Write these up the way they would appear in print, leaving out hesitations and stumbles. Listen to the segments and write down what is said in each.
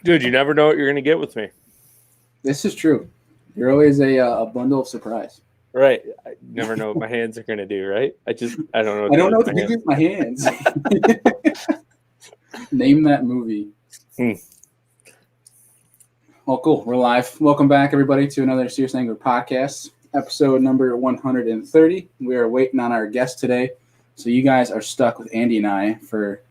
Dude, you never know what you're going to get with me. This is true. You're always a bundle of surprise. Right. I never know what my hands are going to do, right? I don't know. I don't know what to do with my hands. Name that movie. Well, cool. We're live. Welcome back, everybody, to another Serious Angler podcast, episode number 130. We are waiting on our guest today. So you guys are stuck with Andy and I for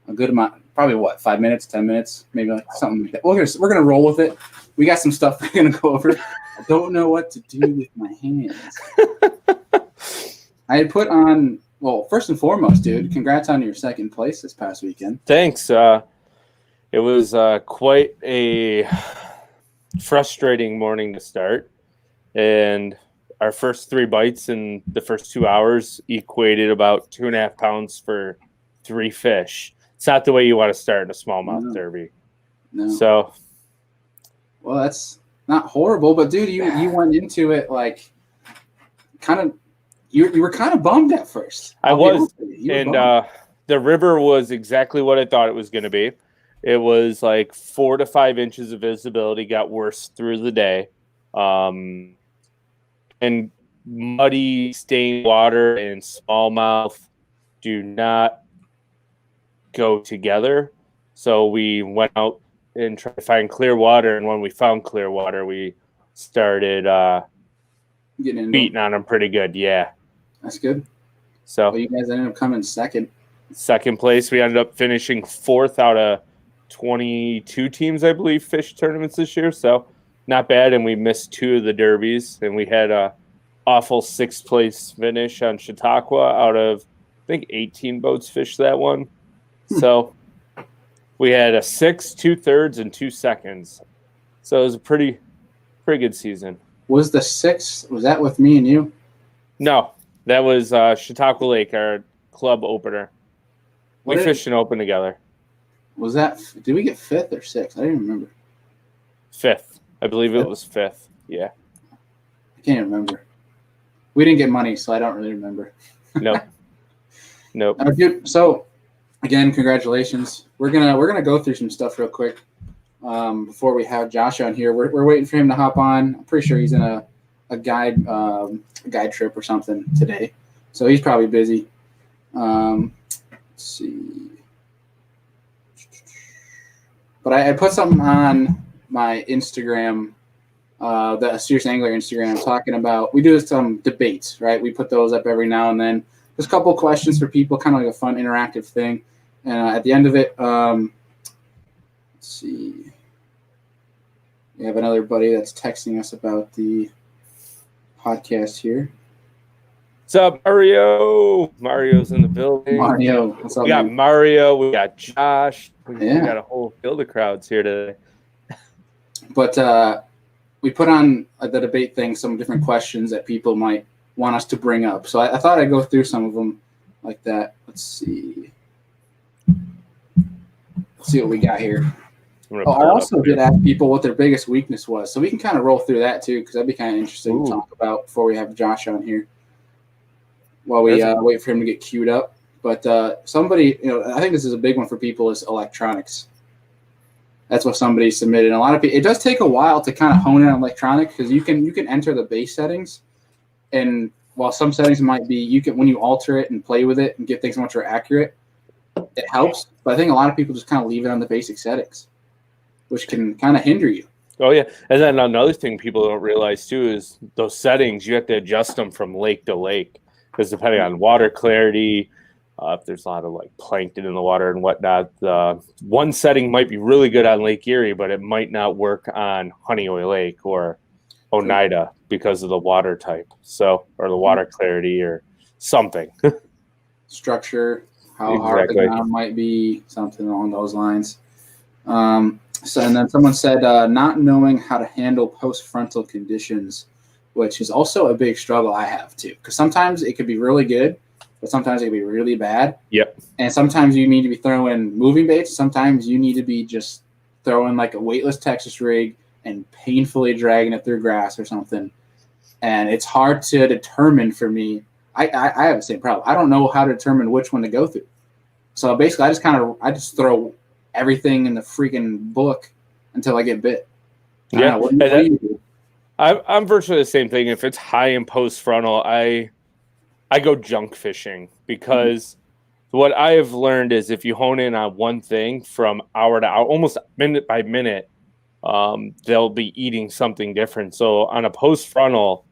a good amount, probably 5 minutes, 10 minutes, maybe like something like that. We're gonna roll with it. We got some stuff we're gonna go over. I don't know what to do with my hands. I had put on, well, first and foremost, dude, congrats on your second place this past weekend. Thanks. It was quite a frustrating morning to start, and our first 3 bites in the first 2 hours equated about 2.5 pounds for 3 fish. It's not the way you want to start in a smallmouth derby. No. So, well, that's not horrible, but dude, you went into it like kind of you were kind of bummed at first. I was, and the river was exactly what I thought it was going to be. It was like 4 to 5 inches of visibility. Got worse through the day, and muddy, stained water and smallmouth do not go together. So we went out and tried to find clear water, and when we found clear water, we started beating on them pretty good. Yeah, that's good. So well, you guys ended up coming second place. We ended up finishing 4th out of 22 teams, I believe, fish tournaments this year. So not bad, and we missed 2 of the derbies, and we had a awful 6th place finish on Chautauqua out of, I think, 18 boats fished that one. So we had a 6, 2 thirds, and 2 seconds. So it was a pretty good season. Was the 6th, was that with me and you? No, that was Chautauqua Lake, our club opener. We fished an open together. Was that, did we get 5th or 6th? I don't even remember. 5th. I believe it was 5th. Yeah. I can't remember. We didn't get money, so I don't really remember. Nope. So, again, congratulations. We're gonna go through some stuff real quick before we have Josh on here. We're waiting for him to hop on. I'm pretty sure he's in a guide trip or something today, so he's probably busy. Let's see. But I put something on my Instagram, the Serious Angler Instagram, talking about, we do some debates, right? We put those up every now and then. Just a couple questions for people, kind of like a fun interactive thing. And at the end of it, let's see. We have another buddy that's texting us about the podcast here. What's up, Mario? Mario's in the building. Mario, what's up? We got Mario. We got Josh. We Yeah. got a whole field of crowds here today. But we put on the debate thing some different questions that people might want us to bring up. So I thought I'd go through some of them like that. Let's see. Let's see what we got here. I also did ask people what their biggest weakness was. So we can kind of roll through that too, because that'd be kind of interesting to talk about before we have Josh on here. While we wait for him to get queued up. But somebody, I think this is a big one for people, is electronics. That's what somebody submitted. And a lot of people, it does take a while to kind of hone in on electronics, because you can enter the base settings, and while some settings might be, when you alter it and play with it and get things much more accurate, it helps. But I think a lot of people just kind of leave it on the basic settings, which can kind of hinder you. Oh, yeah. And then another thing people don't realize, too, is those settings, you have to adjust them from lake to lake. Because depending on water clarity, if there's a lot of like plankton in the water and whatnot, one setting might be really good on Lake Erie, but it might not work on Honeoye Lake or Oneida because of the water type, or the water clarity or something. Structure, how hard the ground might be, something along those lines. And then someone said not knowing how to handle post-frontal conditions, which is also a big struggle I have too. Because sometimes it could be really good, but sometimes it can be really bad. Yep. And sometimes you need to be throwing moving baits. Sometimes you need to be just throwing like a weightless Texas rig and painfully dragging it through grass or something. And it's hard to determine for me. I have the same problem. I don't know how to determine which one to go through. So basically I just throw everything in the freaking book until I get bit. Yeah, what do you do? I'm virtually the same thing. If it's high in post frontal, I go junk fishing because what I have learned is if you hone in on one thing from hour to hour, almost minute by minute, they'll be eating something different. So on a post frontal,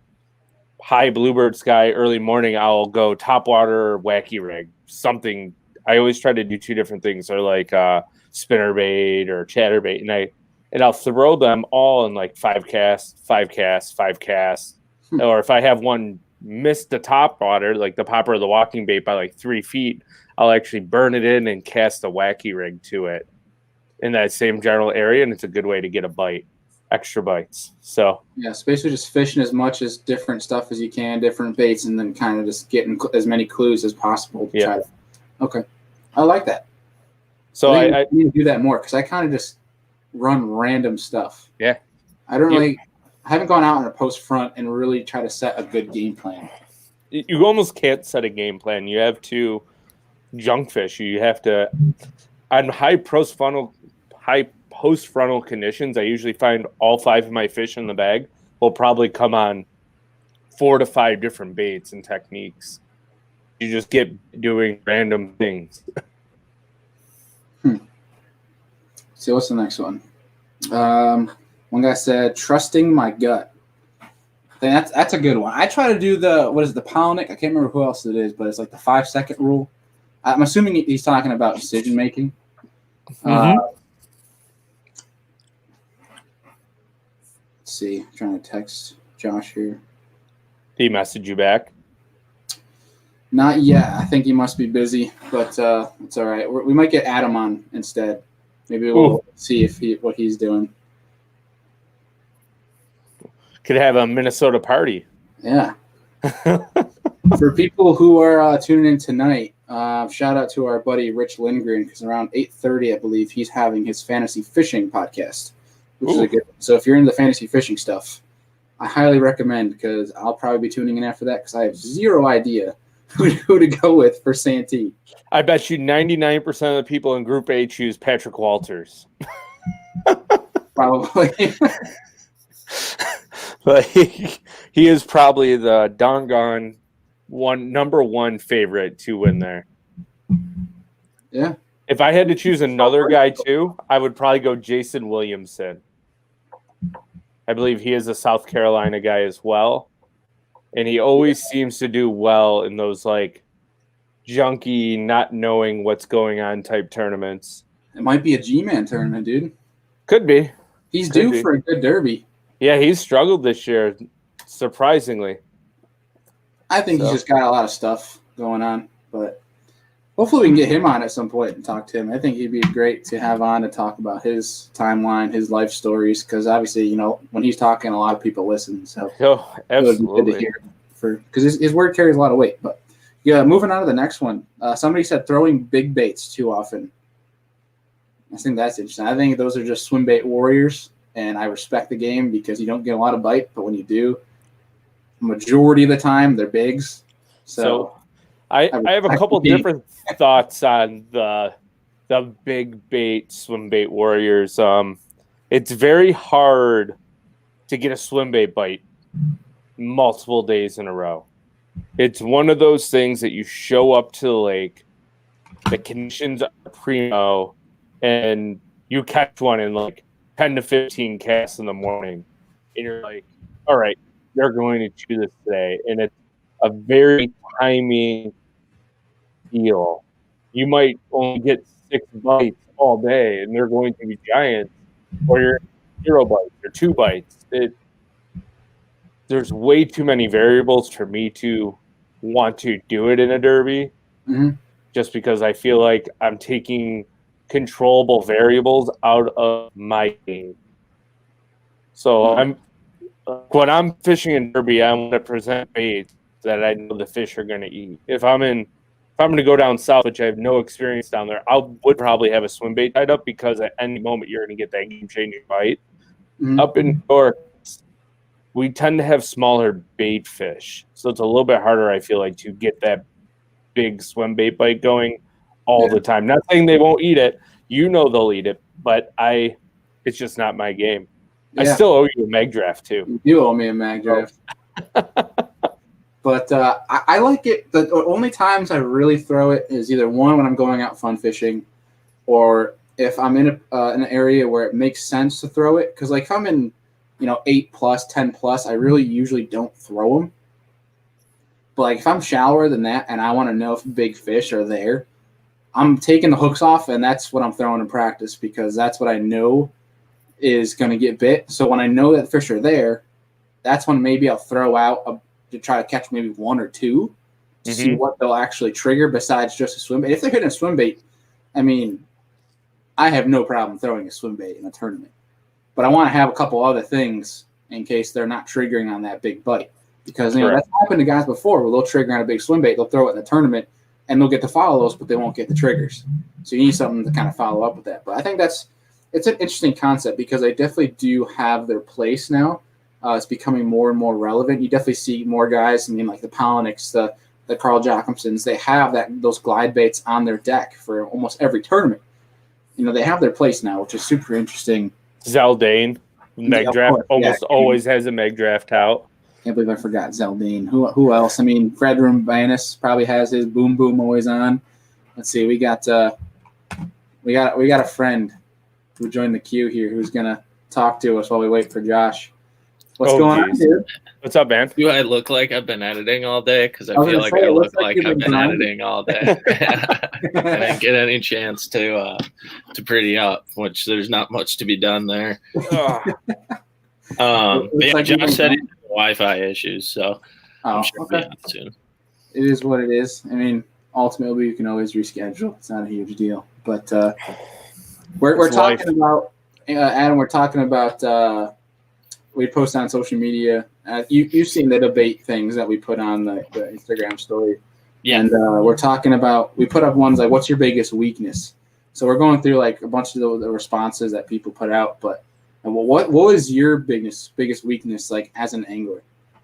high bluebird sky, early morning, I'll go topwater or wacky rig, something. I always try to do two different things, or like spinner bait or chatterbait, and I'll throw them all in like 5 casts, 5 casts, 5 casts. Or if I have one miss the top water, like the popper or the walking bait by like 3 feet, I'll actually burn it in and cast a wacky rig to it in that same general area, and it's a good way to get a bite, extra bites. So yeah, it's basically just fishing as much as different stuff as you can, different baits, and then kind of just getting as many clues as possible to try to. Okay, I like that. So I need to do that more because I kind of just run random stuff. Yeah, I don't really. I haven't gone out on a post front and really try to set a good game plan. You almost can't set a game plan. You have to junk fish. You have to on high post frontal conditions. I usually find all 5 of my fish in the bag will probably come on 4 to 5 different baits and techniques. You just get doing random things. So what's the next one? One guy said, trusting my gut. I think that's a good one. I try to do the Polnick? I can't remember who else it is, but it's like the 5-second rule. I'm assuming he's talking about decision making. Let's see. I'm trying to text Josh here. Did he message you back? Not yet. I think he must be busy, but it's all right. We might get Adam on instead. Maybe we'll see what he's doing. Could have a Minnesota party. Yeah. For people who are tuning in tonight, shout out to our buddy Rich Lindgren, because around 8:30, I believe, he's having his fantasy fishing podcast, which is a good one. So if you're into the fantasy fishing stuff, I highly recommend, because I'll probably be tuning in after that because I have zero idea who to go with for Santee. I bet you 99% of the people in Group A choose Patrick Walters. Probably. But he is probably the doggone number one favorite to win there. Yeah. If I had to choose another guy too, I would probably go Jason Williamson. I believe he is a South Carolina guy as well. And he always seems to do well in those like junky, not knowing what's going on type tournaments. It might be a G-Man tournament, dude. Could be. He's due for a good derby. Yeah, he's struggled this year, surprisingly. I think he's just got a lot of stuff going on, but hopefully we can get him on at some point and talk to him. I think he'd be great to have on to talk about his timeline, his life stories, because obviously, you know, when he's talking, a lot of people listen. So absolutely. It would be good to hear because his word carries a lot of weight. But yeah, moving on to the next one. Somebody said throwing big baits too often. I think that's interesting. I think those are just swim bait warriors. And I respect the game because you don't get a lot of bite, but when you do, majority of the time they're bigs. So I have a couple different thoughts on the big bait swim bait warriors. It's very hard to get a swim bait bite multiple days in a row. It's one of those things that you show up to the lake, the conditions are primo, and you catch one in like 10 to 15 casts in the morning, and you're like, all right, they're going to chew this today. And it's a very timing deal. You might only get 6 bites all day, and they're going to be giants, or you're 0 bites or 2 bites. There's way too many variables for me to want to do it in a derby, just because I feel like I'm taking controllable variables out of my game. So when I'm fishing in derby, I want to present baits that I know the fish are going to eat. If I'm going to go down south, which I have no experience down there, I would probably have a swim bait tied up because at any moment you're going to get that game-changing bite. Up in north, we tend to have smaller bait fish, so it's a little bit harder, I feel like, to get that big swim bait bite going all the time. Not saying they won't eat it. You know they'll eat it, but it's It's just not my game. Yeah. I still owe you a mag draft too. You do owe me a mag draft. But I like it. The only times I really throw it is either one when I'm going out fun fishing, or if I'm in an area where it makes sense to throw it. Because like if I'm in 8+, 10+, I really usually don't throw them. But like if I'm shallower than that and I want to know if big fish are there, I'm taking the hooks off and that's what I'm throwing in practice, because that's what I know is going to get bit. So when I know that fish are there, that's when maybe I'll throw out to try to catch maybe one or two to see what they'll actually trigger besides just a swim bait. If they're hitting a swim bait, I mean, I have no problem throwing a swim bait in a tournament. But I want to have a couple other things in case they're not triggering on that big bite. Because that's happened to guys before where they'll trigger on a big swim bait, they'll throw it in the tournament, and they'll get to follow those, but they won't get the triggers. So you need something to kind of follow up with that. But I think it's an interesting concept because they definitely do have their place now. It's becoming more and more relevant. You definitely see more guys, like the Poliniks, the Carl Jacobsons, they have those glide baits on their deck for almost every tournament. They have their place now, which is super interesting. Zeldane, meg draft, almost always has a meg draft out. Can't believe I forgot Zeldane. Who else? I mean, Fred Rumbanis probably has his boom boom always on. Let's see. We got a friend who joined the queue here who's gonna talk to us while we wait for Josh. What's going on, dude? What's up, man? Do I look like I've been editing all day? Because I feel like I look like I've been editing all day. I didn't get any chance to pretty up, which there's not much to be done there. Josh said he had Wi-Fi issues, so I'm sure he'll be on soon. It is what it is. I mean, ultimately, you can always reschedule. It's not a huge deal. But we're talking about Adam. We're talking about. We post on social media. You've seen the debate things that we put on the Instagram story. Yeah. And we're talking about, we put up ones like, what's your biggest weakness? So we're going through like a bunch of the responses that people put out. But what was your biggest weakness like as an angler?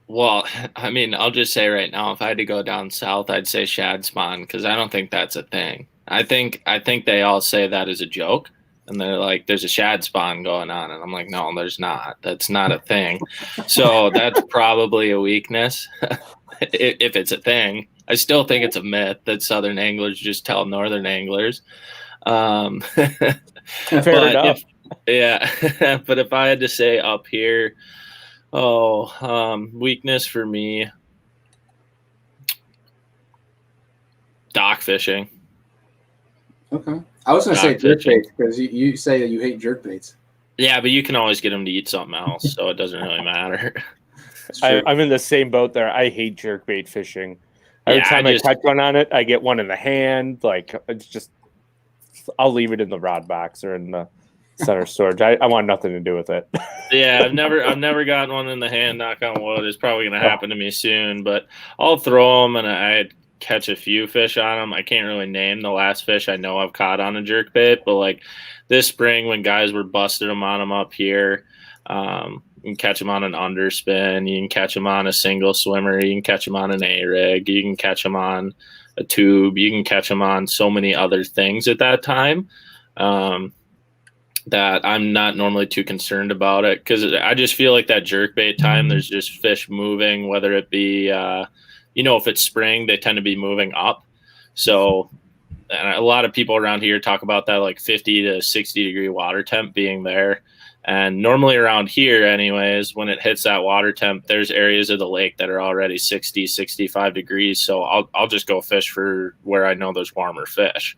Well, I mean, I'll just say right now, if I had to go down south, I'd say shad spawn, because I don't think that's a thing. I think they all say that as a joke. And they're like, there's a shad spawn going on. And I'm like, no, there's not. That's not a thing. So that's probably a weakness if it's a thing. I still think it's a myth that southern anglers just tell northern anglers. Fair enough. But if I had to say up here, weakness for me, dock fishing. Okay. I was going to say jerkbaits because you say that you hate jerkbaits. Yeah, but you can always get them to eat something else, so it doesn't really matter. I'm in the same boat there. I hate jerkbait fishing. Every time I catch one on it, I get one in the hand. Like, it's just, I'll leave it in the rod box or in the center storage. I want nothing to do with it. Yeah, I've never gotten one in the hand. Knock on wood. It's probably going to happen to me soon, but I'll throw them and I catch a few fish on them. I can't really name the last fish I know I've caught on a jerkbait, but like this spring when guys were busting them on them up here, you can catch them on an underspin, you can catch them on a single swimmer, you can catch them on an A-rig, you can catch them on a tube, you can catch them on so many other things at that time that I'm not normally too concerned about it, because I just feel like that jerkbait time, there's just fish moving, whether it be if it's spring, they tend to be moving up. So and a lot of people around here talk about that like 50 to 60 degree water temp being there. And normally around here anyways, when it hits that water temp, there's areas of the lake that are already 60, 65 degrees. So I'll just go fish for where I know there's warmer fish.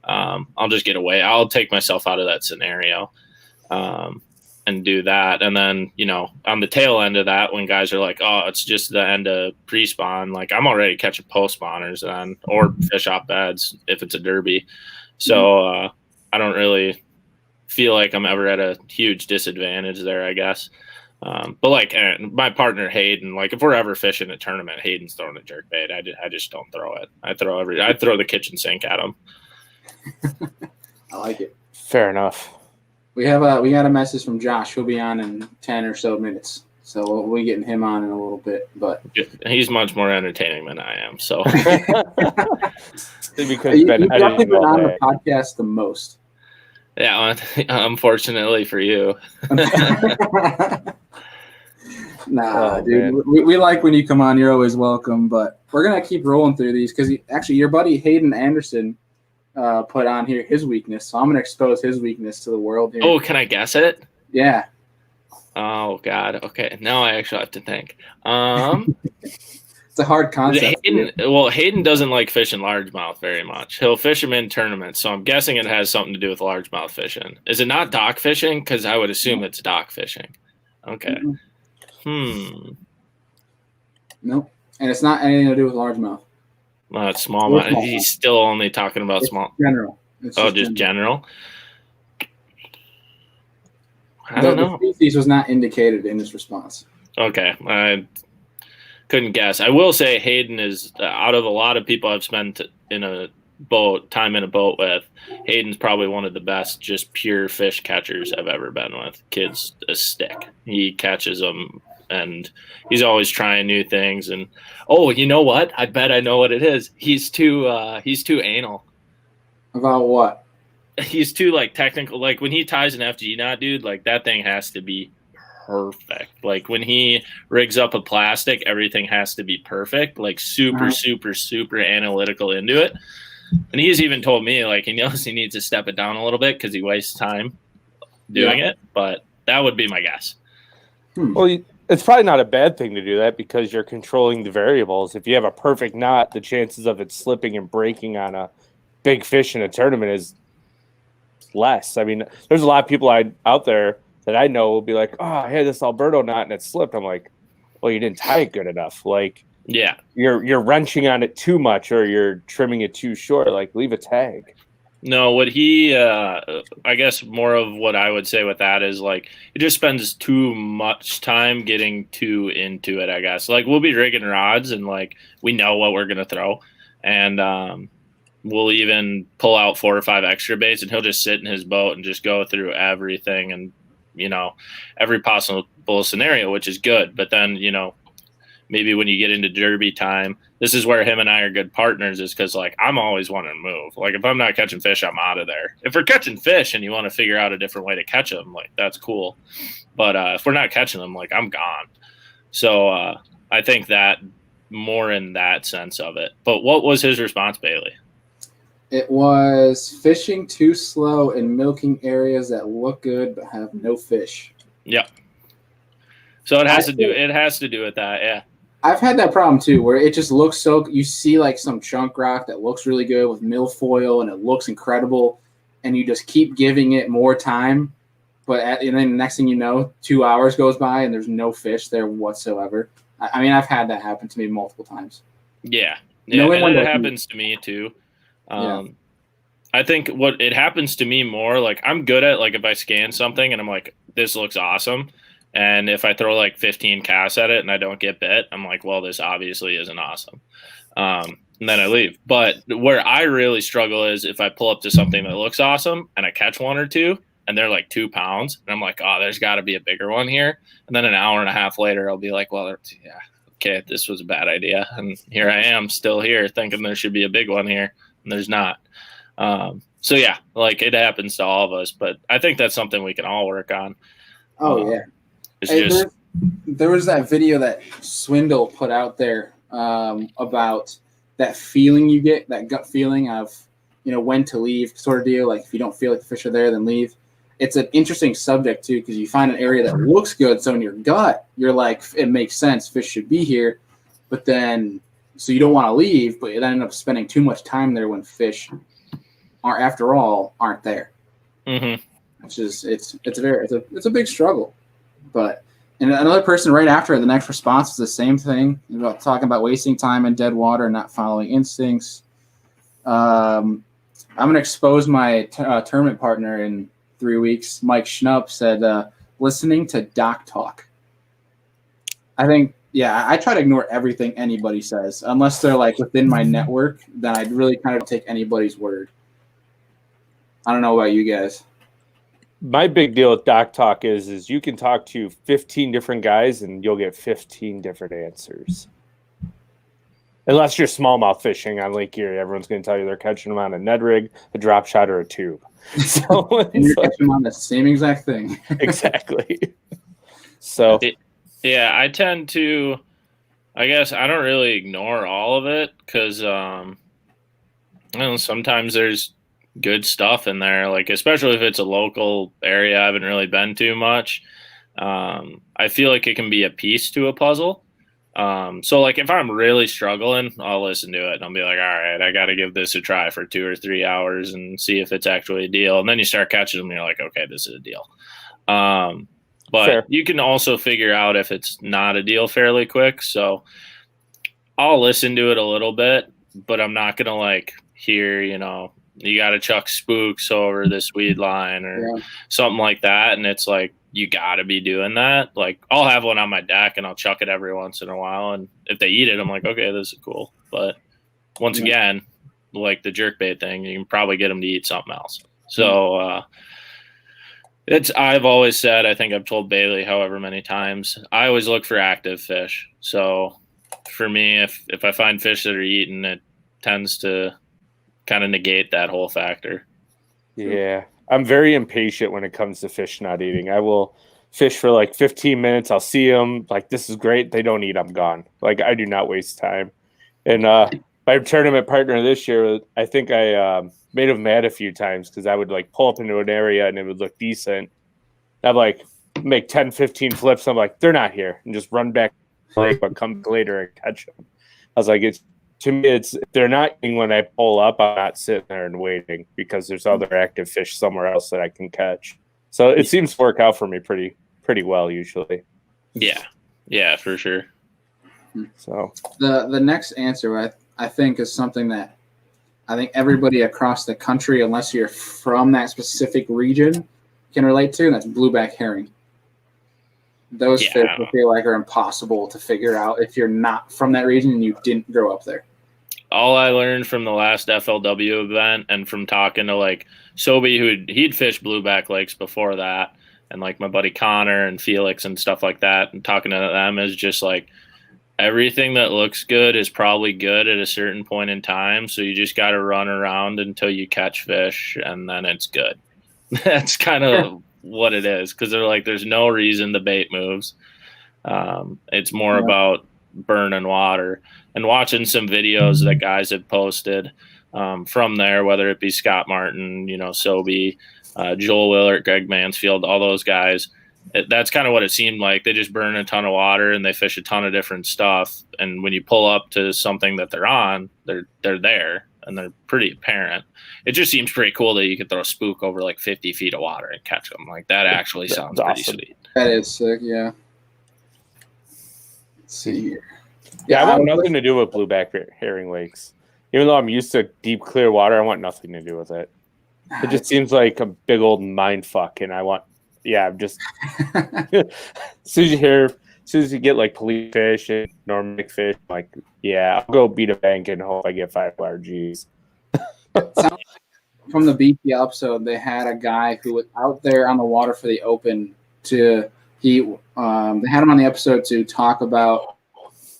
I'll just get away. I'll take myself out of that scenario. And do that. And then, on the tail end of that, when guys are like, oh, it's just the end of pre-spawn, like I'm already catching post-spawners then, or fish off beds if it's a derby. So I don't really feel like I'm ever at a huge disadvantage there, I guess. But like my partner Hayden, like if we're ever fishing a tournament, Hayden's throwing a jerkbait. I just don't throw it. I throw the kitchen sink at him. I like it. Fair enough. We got a message from Josh. He'll be on in 10 or so minutes. So we'll be getting him on in a little bit. But he's much more entertaining than I am. So because you've definitely been on the podcast the most. Yeah, unfortunately for you. Nah, dude. We like when you come on. You're always welcome. But we're gonna keep rolling through these because actually, your buddy Hayden Anderson put on here his weakness. So I'm gonna expose his weakness to the world here. Oh, can I guess it? Yeah. Oh God. Okay. Now I actually have to think. It's a hard concept. Hayden doesn't like fishing largemouth very much. He'll fish them in tournaments, so I'm guessing it has something to do with largemouth fishing. Is it not dock fishing? Because I would assume it's dock fishing. Okay. Nope. And it's not anything to do with largemouth. Well, it's smallmouth. He's still only talking about small. General. Just general. I don't know. The species was not indicated in this response. Okay. I couldn't guess. I will say Hayden is, out of a lot of people I've spent time in a boat with, Hayden's probably one of the best just pure fish catchers I've ever been with. Kid's a stick. He catches them, and he's always trying new things. And you know what? I bet I know what it is. He's too anal. About what? He's too technical. Like when he ties an FG knot, dude, that thing has to be perfect. Like when he rigs up a plastic, everything has to be perfect. Super, super, super analytical into it. And he's even told me he knows he needs to step it down a little bit because he wastes time doing it. But that would be my guess. Well, it's probably not a bad thing to do that because you're controlling the variables. If you have a perfect knot, the chances of it slipping and breaking on a big fish in a tournament is less. I mean, there's a lot of people out there that I know will be like, oh, I had this Alberto knot and it slipped. I'm like, well, you didn't tie it good enough. Yeah, you're wrenching on it too much or you're trimming it too short. Leave a tag. No, what he, I guess more of what I would say with that is he just spends too much time getting too into it, I guess. We'll be rigging rods and we know what we're going to throw. And, we'll even pull out 4 or 5 extra baits and he'll just sit in his boat and just go through everything and, every possible scenario, which is good. But then, maybe when you get into derby time, this is where him and I are good partners is because I'm always wanting to move. If I'm not catching fish, I'm out of there. If we're catching fish and you want to figure out a different way to catch them, that's cool. But if we're not catching them, I'm gone. So I think that more in that sense of it. But what was his response, Bailey? It was fishing too slow and milking areas that look good but have no fish. Yep. So it has to do with that, yeah. I've had that problem too, where it just looks so. You see some chunk rock that looks really good with milfoil and it looks incredible, and you just keep giving it more time, and then the next thing you know, 2 hours goes by and there's no fish there whatsoever. I mean, I've had that happen to me multiple times. Yeah, and it happens to me too. I think what it happens to me more, I'm good at if I scan something and I'm like, this looks awesome. And if I throw 15 casts at it and I don't get bit, I'm like, well, this obviously isn't awesome. And then I leave. But where I really struggle is if I pull up to something that looks awesome and I catch 1 or 2 and they're 2 pounds. And I'm like, oh, there's got to be a bigger one here. And then an hour and a half later, I'll be like, well, yeah, okay, this was a bad idea. And here I am still here thinking there should be a big one here. And there's not. So yeah, it happens to all of us, but I think that's something we can all work on. Oh yeah. There was that video that Swindle put out there about that feeling you get, that gut feeling of, when to leave sort of deal. If you don't feel like the fish are there, then leave. It's an interesting subject too, because you find an area that looks good. So in your gut, you're like, it makes sense. Fish should be here. But then, so you don't want to leave, but you end up spending too much time there when fish aren't there. Mm-hmm. Which is, it's a big struggle. But and another person right after the next response is the same thing about talking about wasting time in dead water and not following instincts. I'm going to expose my tournament partner in 3 weeks. Mike Schnupp said, listening to doc talk. I think, I try to ignore everything anybody says unless they're within my network. Then I'd really kind of take anybody's word. I don't know about you guys. My big deal with doc talk is you can talk to 15 different guys and you'll get 15 different answers. Unless you're smallmouth fishing on Lake Erie, everyone's going to tell you they're catching them on a Ned rig, a drop shot, or a tube. So and you're catching on the same exact thing. Exactly. So I tend to, I guess I don't really ignore all of it because sometimes there's good stuff in there, like especially if it's a local area I haven't really been to much. I feel like it can be a piece to a puzzle. So like if I'm really struggling, I'll listen to it and I'll be like, all right, I got to give this a try for 2 or 3 hours and see if it's actually a deal. And then you start catching them and you're like, okay, this is a deal. But Fair. You can also figure out if it's not a deal fairly quick. So I'll listen to it a little bit, but I'm not going to like hear, you got to chuck spooks over this weed line or something like that. And it's like, you got to be doing that. Like I'll have one on my deck and I'll chuck it every once in a while. And if they eat it, I'm like, okay, this is cool. But once again, like the jerkbait thing, you can probably get them to eat something else. So, I've always said, I think I've told Bailey however many times, I always look for active fish. So for me, if I find fish that are eaten, it tends to kind of negate that whole factor. Yeah. I'm very impatient when it comes to fish not eating. I will fish for like 15 minutes. I'll see them like, this is great. They don't eat. I'm gone. Like I do not waste time. And my tournament partner this year, I think I made him mad a few times because I would like pull up into an area and it would look decent. I'd like make 10, 15 flips. I'm like, they're not here, and just run back, but come later and catch them. I was like, to me, if they're not eating when I pull up, I'm not sitting there and waiting because there's other active fish somewhere else that I can catch. So it seems to work out for me pretty well usually. Yeah, for sure. So the next answer I think is something that I think everybody across the country, unless you're from that specific region, can relate to, and that's blueback herring. Those fish I feel like are impossible to figure out if you're not from that region and you didn't grow up there. All I learned from the last FLW event and from talking to like Sobey, he'd fished blueback lakes before that, and like my buddy Connor and Felix and stuff like that, and talking to them is just like everything that looks good is probably good at a certain point in time. So you just got to run around until you catch fish, and then it's good. That's kind of what it is, because they're like, there's no reason the bait moves. It's more about burning water and watching some videos that guys have posted from there, whether it be Scott Martin, Sobey, Joel Willert, Greg Mansfield, all those guys. That's kind of what it seemed like. They just burn a ton of water and they fish a ton of different stuff. And when you pull up to something that they're on, they're there and they're pretty apparent. It just seems pretty cool that you could throw a spook over like 50 feet of water and catch them. Like that actually sounds pretty sweet. That is sick, yeah. Let's see here. Yeah, I want nothing to do with blueback herring lakes. Even though I'm used to deep, clear water, I want nothing to do with it. It just seems like a big old mind fuck, and I'm just as soon as you get like police fish and normal fish, like, yeah, I'll go beat a bank and hope I get 5 RGs. From the BP episode, they had a guy who was out there on the water for the Open. They had him on the episode to talk about,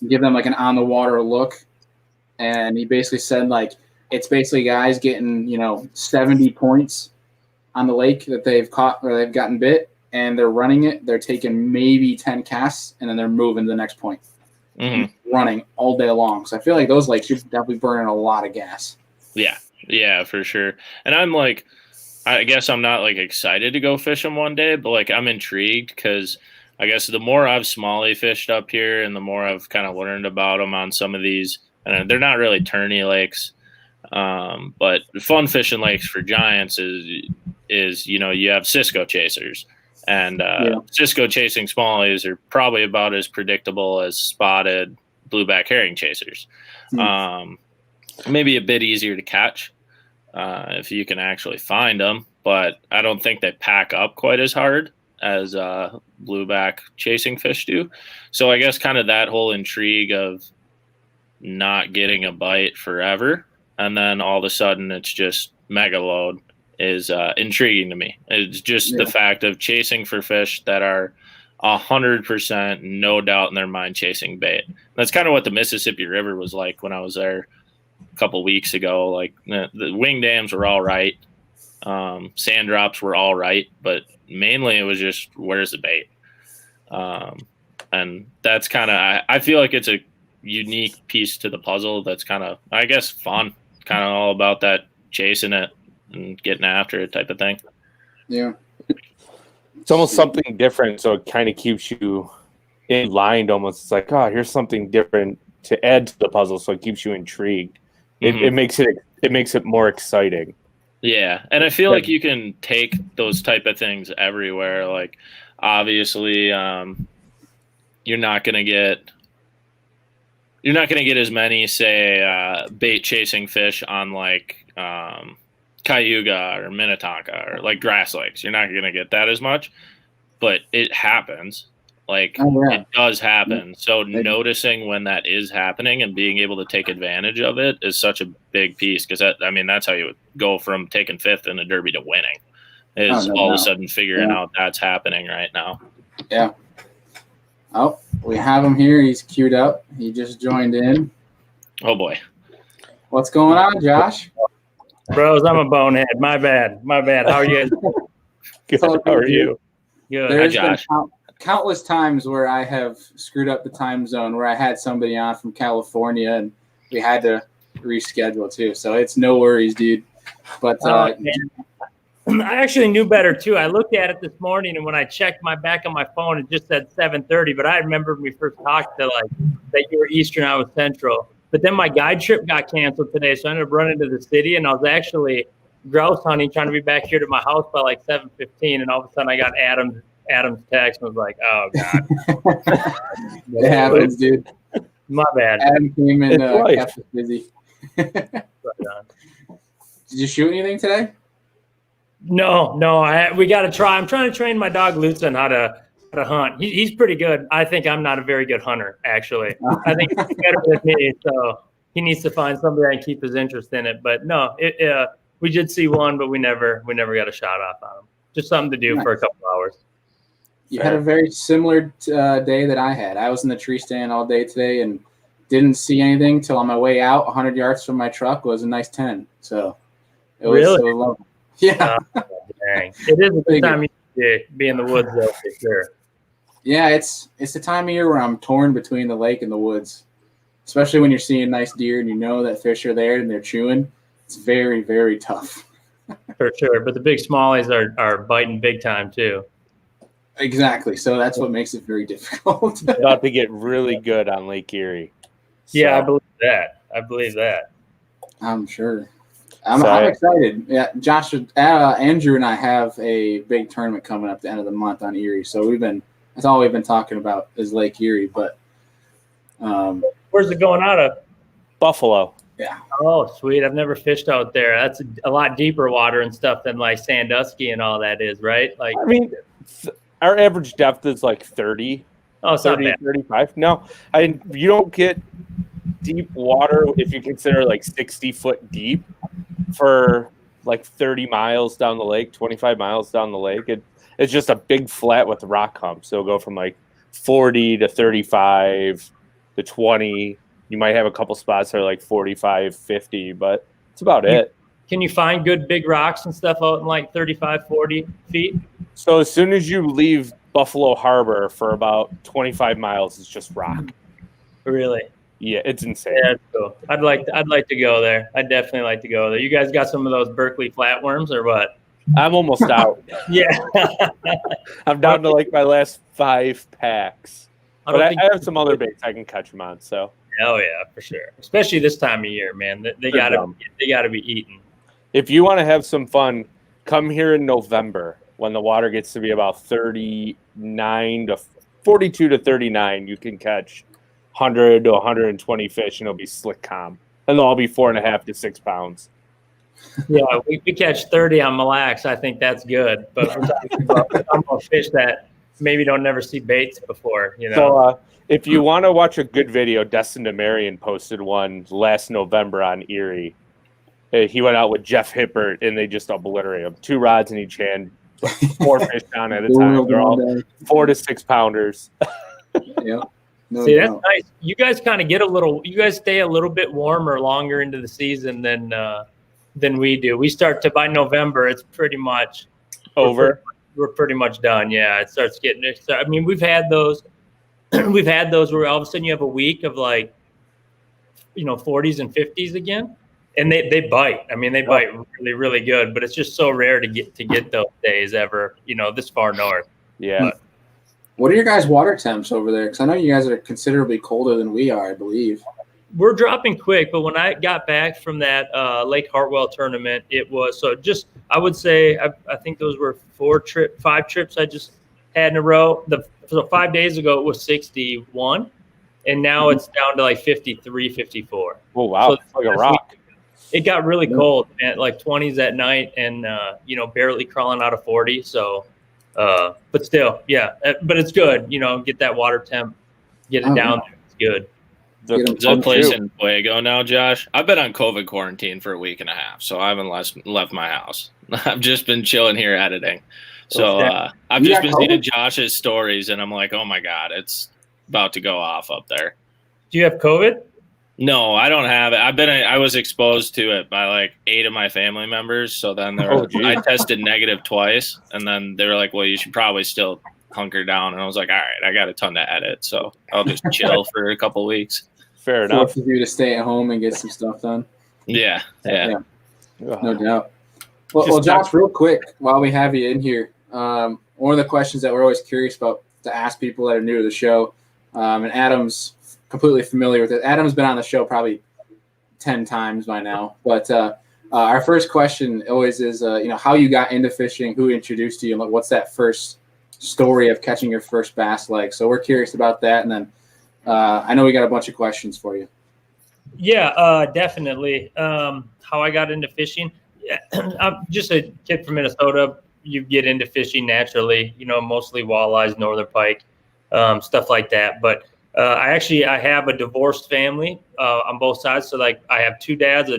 give them like an on the water look, and he basically said like it's basically guys getting 70 points on the lake that they've caught or they've gotten bit, and they're running it. They're taking maybe 10 casts, and then they're moving to the next point, running all day long. So I feel like those lakes, you're definitely burning a lot of gas. Yeah, for sure. And I'm like, I guess I'm not like excited to go fish them one day, but like I'm intrigued because I guess the more I've smallie fished up here and the more I've kind of learned about them on some of these, and they're not really tourney lakes, but fun fishing lakes for giants is you have Cisco chasers, and Cisco chasing smallies are probably about as predictable as spotted blueback herring chasers. Maybe a bit easier to catch if you can actually find them, but I don't think they pack up quite as hard as blueback chasing fish do. So I guess kind of that whole intrigue of not getting a bite forever, and then all of a sudden it's just mega load is intriguing to me. It's just the fact of chasing for fish that are 100% no doubt in their mind chasing bait. That's kind of what the Mississippi River was like when I was there a couple weeks ago. Like the wing dams were all right, Sand drops were all right, but mainly it was just where's the bait. And that's kind of, I feel like it's a unique piece to the puzzle that's kind of, I guess, fun. Kind of all about that chasing it and getting after it type of thing. Yeah. It's almost something different, so it kind of keeps you in line almost. It's like, oh, here's something different to add to the puzzle, so it keeps you intrigued. It makes it more exciting. Yeah, and I feel like you can take those type of things everywhere. Like, obviously, you're not gonna get as many, say, bait chasing fish on like Cayuga or Minnetonka or like grass lakes. You're not gonna get that as much, but it happens. Like, it does happen. So noticing when that is happening and being able to take advantage of it is such a big piece, because that's how you would go from taking 5th in a derby to winning, is all of a sudden figuring out that's happening right now. Yeah. Oh, we have him here. He's queued up. He just joined in. Oh, boy. What's going on, Josh? Bros, I'm a bonehead. My bad. How are you guys? Good. How are you? Good. There's Josh. been countless times where I have screwed up the time zone, where I had somebody on from California and we had to reschedule too. So it's no worries, dude. But I actually knew better too. I looked at it this morning, and when I checked my back on my phone, it just said 7:30. But I remember when we first talked that you were Eastern, I was Central. But then my guide trip got canceled today, so I ended up running to the city, and I was actually grouse hunting, trying to be back here to my house by like 7:15, and all of a sudden I got Adam's text and was like, oh god. It happens, dude. My bad. Adam came in kept us busy. Did you shoot anything today? No. We got to try. I'm trying to train my dog Lutz on how to hunt. He's pretty good. I think I'm not a very good hunter, actually. I think he's better than me, so he needs to find somebody that can keep his interest in it. But no, we did see one, but we never got a shot off on him. Just something to do for a couple hours. You had a very similar day that I had. I was in the tree stand all day today and didn't see anything till on my way out. 100 yards from my truck was a nice 10. So it was really? So lovely. Yeah. Dang. It is a good time to be in the woods, though, for sure. Yeah, it's the time of year where I'm torn between the lake and the woods, especially when you're seeing nice deer and you know that fish are there and they're chewing. It's very, very tough. For sure. But the big smallies are biting big time, too. Exactly. So that's what makes it very difficult. About to get really good on Lake Erie. So. Yeah, I believe that. I'm sure. I'm excited. Yeah, Josh, Andrew, and I have a big tournament coming up at the end of the month on Erie. So that's all we've been talking about is Lake Erie. But where's it going out of? Buffalo. Yeah. Oh, sweet. I've never fished out there. That's a lot deeper water and stuff than like Sandusky and all that is, right? Like, I mean, our average depth is like 30. Oh, it's 30, not bad. 35. No, you don't get deep water if you consider like 60 foot deep for like 30 miles down the lake, 25 miles down the lake. It's just a big flat with rock humps. So it'll go from like 40 to 35 to 20. You might have a couple spots that are like 45, 50, but that's about it. Can you find good big rocks and stuff out in like 35, 40 feet? So as soon as you leave Buffalo Harbor for about 25 miles, it's just rock. Really? Yeah, it's insane. Yeah, that's cool. I'd like to go there. I'd definitely like to go there. You guys got some of those Berkeley flatworms or what? I'm almost out. Yeah. I'm down to like my last 5 packs. But I have some other baits I can catch them on. So. Oh yeah, for sure. Especially this time of year, man. They gotta be eaten. If you want to have some fun, come here in November when the water gets to be about 39 to 42 to 39. You can catch 100 to 120 fish, and it'll be slick calm, and they'll all be 4.5 to 6 pounds. Yeah, we catch 30 on Mille Lacs. I think that's good. But we're talking about fish that maybe don't never see baits before. You know. So if you want to watch a good video, Destin DeMarion posted one last November on Erie. He went out with Jeff Hippert, and they just obliterated him. 2 rods in each hand, 4 fish down at a time. They're all 4 to 6 pounders. Yeah. See, that's nice. You guys kind of you guys stay a little bit warmer longer into the season than than we do. We start to, by November, it's pretty much Over. We're pretty much done. Yeah, it starts getting. I mean, we've had those. We've had those where all of a sudden you have a week of like, 40s and 50s again, and they bite. I mean, they bite really, really good. But it's just so rare to get those days ever. This far north. Yeah. But, what are your guys' water temps over there? Because I know you guys are considerably colder than we are, I believe. we're dropping quick, but when I got back from that Lake Hartwell tournament, it was I would say I think those were 5 trips I just had in a row. So 5 days ago it was 61, and now it's down to like 53, 54. Oh wow, so it's like a rock. It got really cold at like 20s at night, and barely crawling out of 40. So, but still, yeah. But it's good, get that water temp, get it down there. It's good. Is that place in Fuego now, Josh? I've been on COVID quarantine for a week and a half, so I haven't left my house. I've just been chilling here editing. So I've just been seeing Josh's stories, and I'm like, oh my God, it's about to go off up there. Do you have COVID? No, I don't have it. I was exposed to it by like 8 of my family members. So then I tested negative twice, and then they were like, well, you should probably still hunker down. And I was like, all right, I got a ton to edit, so I'll just chill for a couple weeks. Fair enough. For you to stay at home and get some stuff done. Yeah. No doubt. Well, Josh, real quick, while we have you in here, one of the questions that we're always curious about to ask people that are new to the show, and Adam's completely familiar with it. Adam's been on the show probably 10 times by now, but our first question always is, how you got into fishing, who introduced you, and what's that first story of catching your first bass like. So we're curious about that, and then I know we got a bunch of questions for you. Yeah, definitely. How I got into fishing, I'm just a kid from Minnesota. You get into fishing naturally, mostly walleyes, northern pike, stuff like that. But I have a divorced family on both sides. So like I have 2 dads,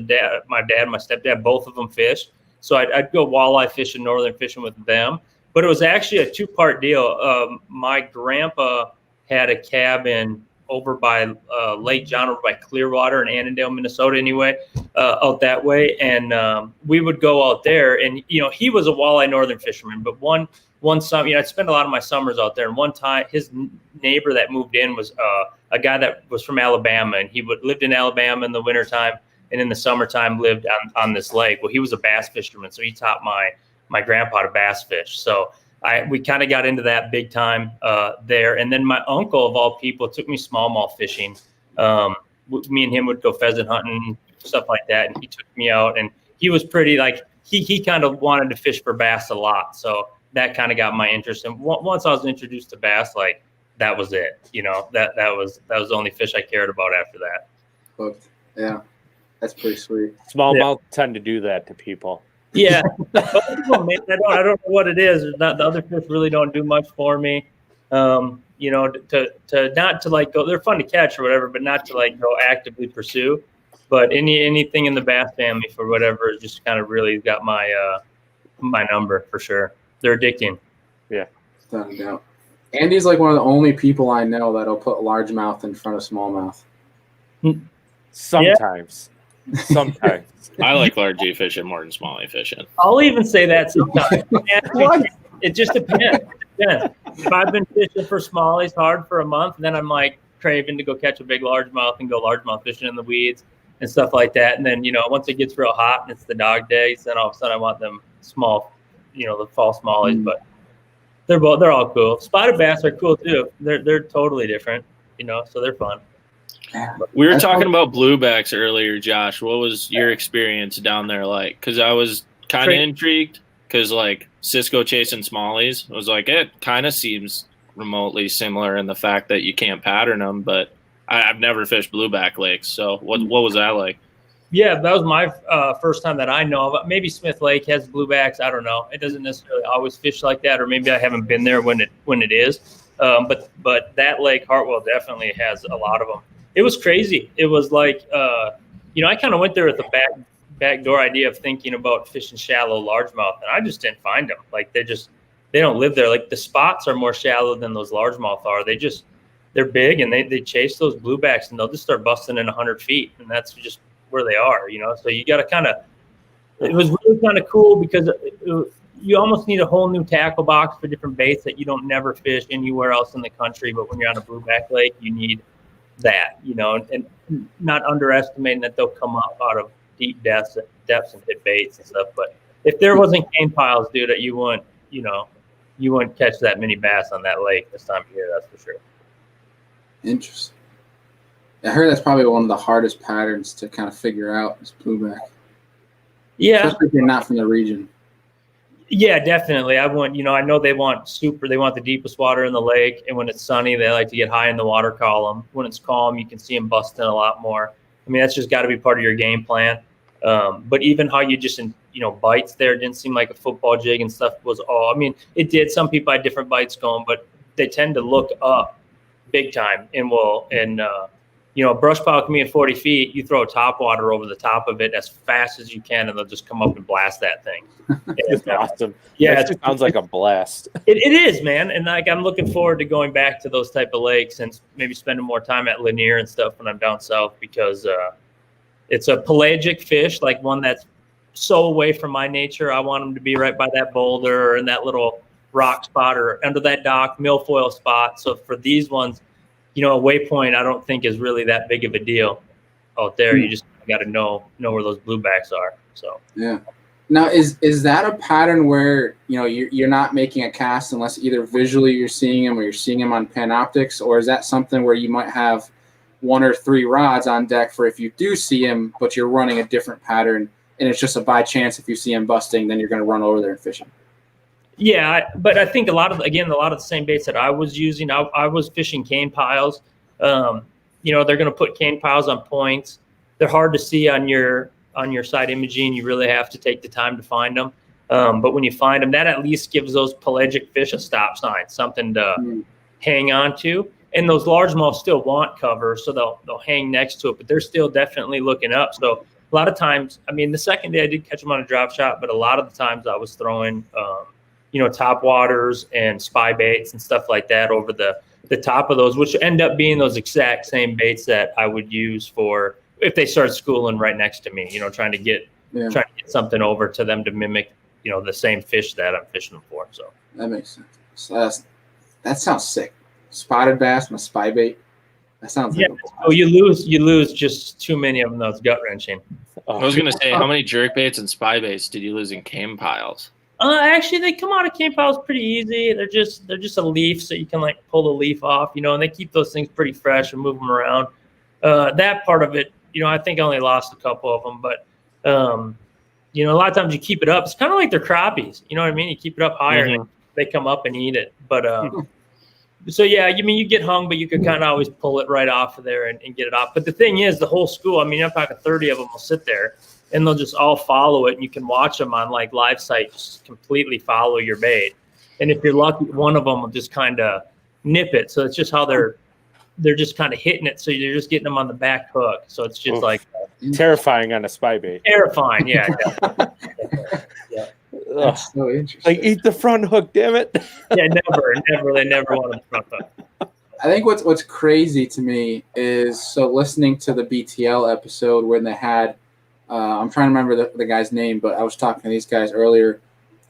my dad, my stepdad, both of them fish. So I'd go walleye fishing, northern fishing with them. But it was actually a 2-part deal. My grandpa had a cabin over by Lake John, over by Clearwater in Annandale, Minnesota, anyway, out that way. And we would go out there, and, he was a walleye northern fisherman. But one summer, I'd spend a lot of my summers out there. And one time, his neighbor that moved in was a guy that was from Alabama, and he lived in Alabama in the wintertime, and in the summertime lived on this lake. Well, he was a bass fisherman, so he taught my grandpa to bass fish. So we kind of got into that big time there. And then my uncle, of all people, took me smallmouth fishing. Me and him would go pheasant hunting, stuff like that. And he took me out, and he was pretty he kind of wanted to fish for bass a lot. So that kind of got my interest. And once I was introduced to bass, that was it. That was the only fish I cared about after that. But, yeah, that's pretty sweet. Smallmouth tend to do that to people. Yeah, I don't know what it is. The other fish really don't do much for me. To not to go. They're fun to catch or whatever, but not to go actively pursue. But anything in the bass family for whatever just kind of really got my number for sure. They're addicting. Yeah, without a doubt. Andy's one of the only people I know that'll put largemouth in front of smallmouth. Sometimes. Yeah. Sometimes. I like largie fishing more than smallie fishing. I'll even say that sometimes. It just depends. If I've been fishing for smallies hard for a month, then I'm craving to go catch a big largemouth and go largemouth fishing in the weeds and stuff like that. And then, once it gets real hot and it's the dog days, then all of a sudden I want them small, the fall smallies. But they're all cool. Spotted bass are cool too. They're totally different, so they're fun. We were talking about bluebacks earlier, Josh. What was your experience down there like? Because I was kind of intrigued because Cisco chasing smallies, I was it kind of seems remotely similar in the fact that you can't pattern them, but I've never fished blueback lakes. So what was that like? Yeah, that was my first time that I know of. Maybe Smith Lake has bluebacks. I don't know. It doesn't necessarily always fish like that, or maybe I haven't been there when it is. But that Lake Hartwell definitely has a lot of them. It was crazy. It was I kind of went there with a backdoor idea of thinking about fishing shallow largemouth, and I just didn't find them. They don't live there. The spots are more shallow than those largemouth are. They're big, and they chase those bluebacks, and they'll just start busting in 100 feet, and that's just where they are. So you got to kind of it was really kind of cool because you almost need a whole new tackle box for different baits that you don't never fish anywhere else in the country. But when you're on a blueback lake, you need that, and not underestimating that they'll come up out of deep depths and hit baits and stuff. But if there wasn't cane piles, dude, you wouldn't catch that many bass on that lake this time of year. That's for sure. Interesting. I heard that's probably one of the hardest patterns to kind of figure out is blueback. Yeah. Especially if you're not from the region. Yeah, definitely. I know they want the deepest water in the lake. And when it's sunny, they like to get high in the water column. When it's calm, you can see them busting a lot more. I mean, that's just got to be part of your game plan. But even how you just, bites there didn't seem like a football jig and stuff was all. I mean, it did. Some people had different bites going, but they tend to look up big time a brush pile can be at 40 feet. You throw top water over the top of it as fast as you can, and they'll just come up and blast that thing. It's awesome. Yeah, it sounds like a blast. It is, man. And I'm looking forward to going back to those type of lakes and maybe spending more time at Lanier and stuff when I'm down south because it's a pelagic fish, like one that's so away from my nature. I want them to be right by that boulder or in that little rock spot or under that dock milfoil spot. So for these ones, a waypoint I don't think is really that big of a deal out there. You just got to know where those bluebacks are. So yeah. Now is that a pattern where you're not making a cast unless either visually you're seeing them or you're seeing them on Panoptics, or is that something where you might have 1 or 3 rods on deck for if you do see him, but you're running a different pattern and it's just a by chance if you see him busting, then you're going to run over there and fish him? Yeah, but I think a lot of the same baits that I was using, I was fishing cane piles. They're going to put cane piles on points. They're hard to see on your side imaging. You really have to take the time to find them. But when you find them, that at least gives those pelagic fish a stop sign, something to hang on to. And those largemouth still want cover, so they'll hang next to it, but they're still definitely looking up. So a lot of times, I mean, the second day I did catch them on a drop shot, but a lot of the times I was throwing top waters and spy baits and stuff like that over the top of those, which end up being those exact same baits that I would use for if they start schooling right next to me, trying to get something over to them to mimic, the same fish that I'm fishing them for. So that makes sense. So that sounds sick. Spotted bass, my spy bait. That sounds like you lose just too many of them. That's gut wrenching. I was gonna say, how many jerk baits and spy baits did you lose in cane piles? Actually, they come out of cane piles pretty easy. They're just a leaf, so you can like pull the leaf off, and they keep those things pretty fresh and move them around. That part of it, I think I only lost a couple of them, but a lot of times you keep it up. It's kind of like they're crappies. You know what I mean? You keep it up higher, and they come up and eat it. But so yeah, you get hung, but you could kind of always pull it right off of there and get it off. But the thing is, the whole school, I'm talking 30 of them will sit there and they'll just all follow it, and you can watch them on like live site, just completely follow your bait. And if you're lucky, one of them will just kind of nip it. So it's just how they're just kind of hitting it. So you're just getting them on the back hook. So it's just like terrifying on a spy bait. Terrifying. Yeah. Yeah. That's so interesting. Like, eat the front hook, damn it. Yeah, never. They never want to front hook. I think what's crazy to me is, so listening to the BTL episode when they had, I'm trying to remember the guy's name, but I was talking to these guys earlier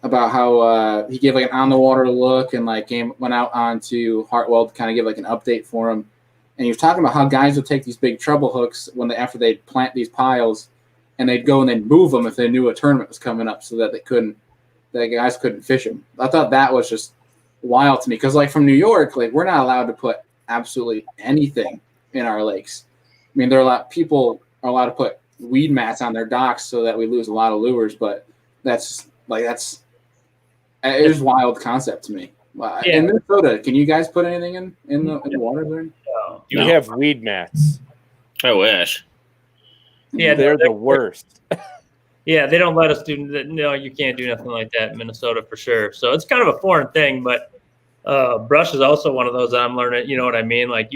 about how he gave like an on the water look and like went out onto Hartwell to kind of give like an update for him. And he was talking about how guys would take these big treble hooks after they'd plant these piles, and they'd go and they'd move them if they knew a tournament was coming up, so that the guys couldn't fish them. I thought that was just wild to me, because like from New York, like we're not allowed to put absolutely anything in our lakes. I mean, people are allowed to put weed mats on their docks so that we lose a lot of lures, but it's a wild concept to me. Yeah. In Minnesota, can you guys put anything in the water there? No. You have weed mats. I wish. Yeah, they're the worst. Yeah, they don't let us do that. No, you can't do nothing like that in Minnesota for sure. So it's kind of a foreign thing, but brush is also one of those that I'm learning. You know what I mean? Like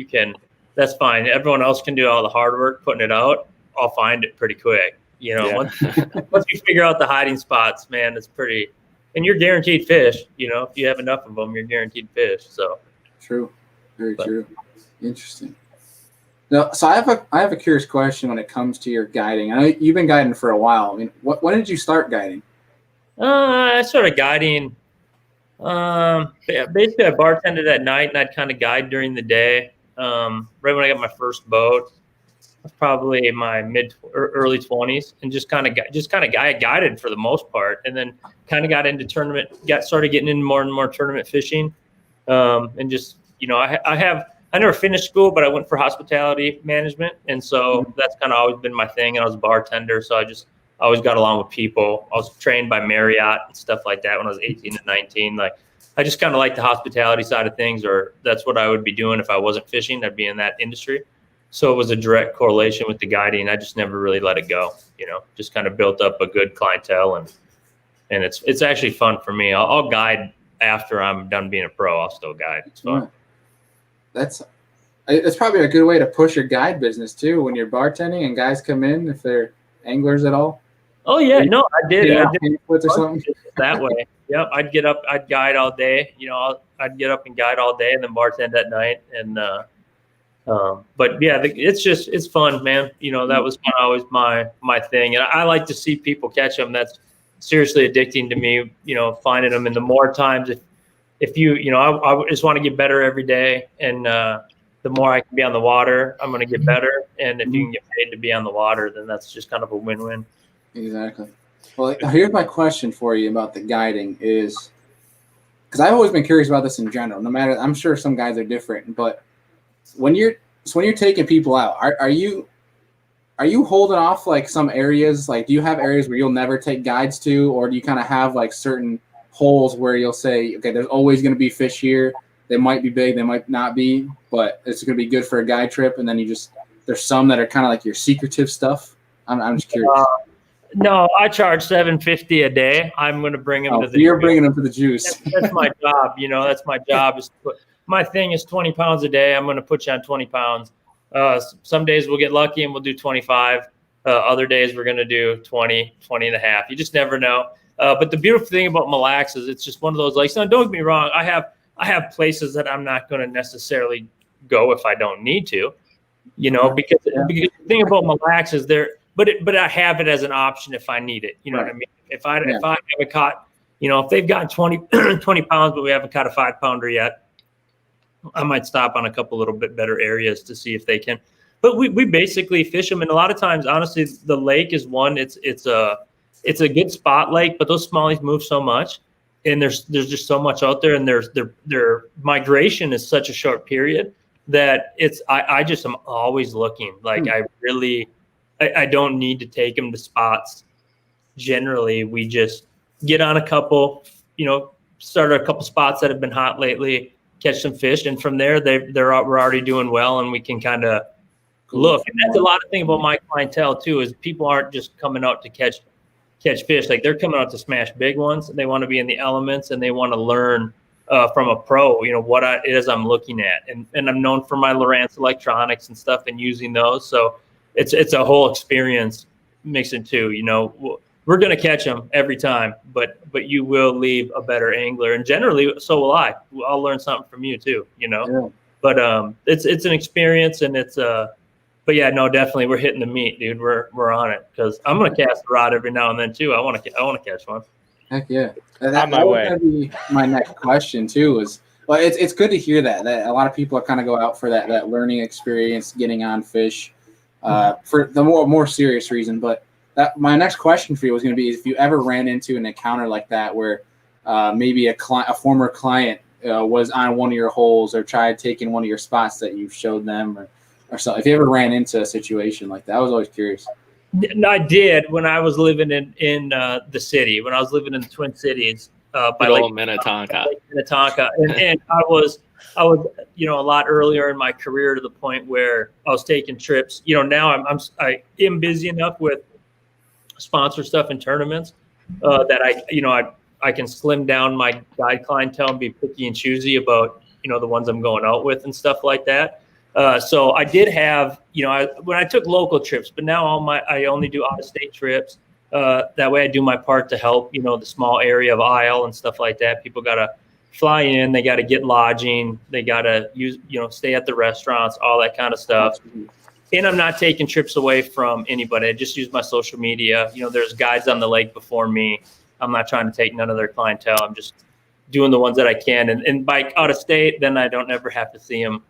that's fine. Everyone else can do all the hard work putting it out. I'll find it pretty quick. Once you figure out the hiding spots, man, it's pretty. And you're guaranteed fish. If you have enough of them, you're guaranteed fish. So true, very true. Interesting. No, so I have a curious question when it comes to your guiding. I know you've been guiding for a while. I mean, when did you start guiding? I started guiding. Basically, I bartended at night, and I'd kind of guide during the day. Right when I got my first boat, I was probably in my early 20s, and just kind of guided for the most part, and then kind of got into started getting into more and more tournament fishing, and just I never finished school, but I went for hospitality management, and so that's kind of always been my thing. And I was a bartender, so I always got along with people. I was trained by Marriott and stuff like that when I was 18 and 19. Like, I just kind of like the hospitality side of things, or that's what I would be doing if I wasn't fishing. I'd be in that industry. So it was a direct correlation with the guiding. I just never really let it go, just kind of built up a good clientele, and it's actually fun for me. I'll guide after I'm done being a pro. I'll still guide. It's fun. It's probably a good way to push your guide business too, when you're bartending and guys come in, if they're anglers at all. Oh yeah, no, I did. I did or something that way. Yep, I'd get up, I'd guide all day. I'd get up and guide all day, and then bartend at night. And but yeah, it's fun, man. That was kind of always my thing, and I like to see people catch them. That's seriously addicting to me. Finding them, and the more times if you I just want to get better every day, and the more I can be on the water, I'm going to get better. And if you can get paid to be on the water, then that's just kind of a win-win. Exactly. Well, here's my question for you about the guiding is, because I've always been curious about this in general. No matter, I'm sure some guys are different, but when you're taking people out, are you holding off like some areas? Like, do you have areas where you'll never take guides to, or do you kind of have like certain holes where you'll say, okay, there's always going to be fish here. They might be big, they might not be, but it's going to be good for a guide trip. And then there's some that are kind of like your secretive stuff. I'm just curious. No, I charge $750 a day. I'm going to bring them to the. You're bringing them to the juice. That's my job. That's my job. My thing is 20 pounds a day. I'm going to put you on 20 pounds. Some days we'll get lucky and we'll do 25. Other days we're going to do 20 and a half. You just never know. But the beautiful thing about Mille is it's just one of those lakes. Now, don't get me wrong. I have places that I'm not going to necessarily go if I don't need to, because the thing about Mille is there, but I have it as an option if I need it. You know what I mean? If I haven't caught, if they've gotten 20 pounds, but we haven't caught a 5-pounder yet, I might stop on a couple little bit better areas to see if they can. But we basically fish them, and a lot of times, honestly, the lake is one. It's a good spot lake, but those smallies move so much. And there's just so much out there, and their migration is such a short period that I just am always looking. Like I don't need to take them to spots. Generally, we just get on a couple, start a couple spots that have been hot lately, catch some fish, and from there we're already doing well, and we can kind of look. And that's a lot of thing about my clientele too, is people aren't just coming out to catch fish. Like, they're coming out to smash big ones, and they want to be in the elements, and they want to learn from a pro, what it is I'm looking at. And I'm known for my Lowrance electronics and stuff and using those. So it's a whole experience mixing too, we're going to catch them every time, but you will leave a better angler, and generally so will I. I'll learn something from you too, Yeah. But it's an experience, and but yeah, no, definitely we're hitting the meat, dude. We're on it, because I'm gonna cast a rod every now and then too. I want to catch one. Heck yeah! On my way. That would be my next question too. It's good to hear that a lot of people are kind of go out for that learning experience, getting on fish, for the more serious reason. But my next question for you was going to be, if you ever ran into an encounter like that where maybe a former client was on one of your holes or tried taking one of your spots that you showed them, or something. If you ever ran into a situation like that, I was always curious. I did when I was living in the city, when I was living in the Twin Cities by Lake Minnetonka. And I was a lot earlier in my career, to the point where I was taking trips. Now I am busy enough with sponsor stuff and tournaments that I can slim down my guide clientele and be picky and choosy about the ones I'm going out with and stuff like that. So I did have, when I took local trips, but now I only do out-of-state trips. That way I do my part to help, the small area of Isle and stuff like that. People got to fly in, they got to get lodging, they got to stay at the restaurants, all that kind of stuff. And I'm not taking trips away from anybody. I just use my social media. You know, there's guides on the lake before me. I'm not trying to take none of their clientele. I'm just doing the ones that I can. And bike out of state, then I don't ever have to see them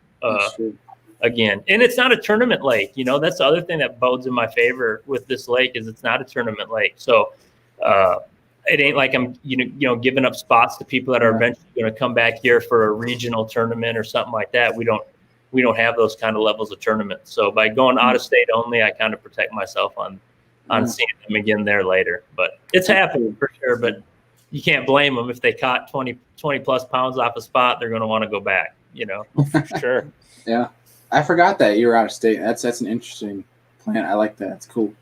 again. And it's not a tournament lake. You know, that's the other thing that bodes in my favor with this lake is it's not a tournament lake. So it ain't like I'm, you know, giving up spots to people that are eventually going to come back here for a regional tournament or something like that. We don't have those kind of levels of tournaments. So by going out of state only, I kind of protect myself on seeing them again there later. But it's happening for sure. But you can't blame them if they caught 20 plus pounds off a spot. They're going to want to go back. You know, for sure. Yeah, I forgot that you were out of state. That's an interesting plan. I like that. It's cool.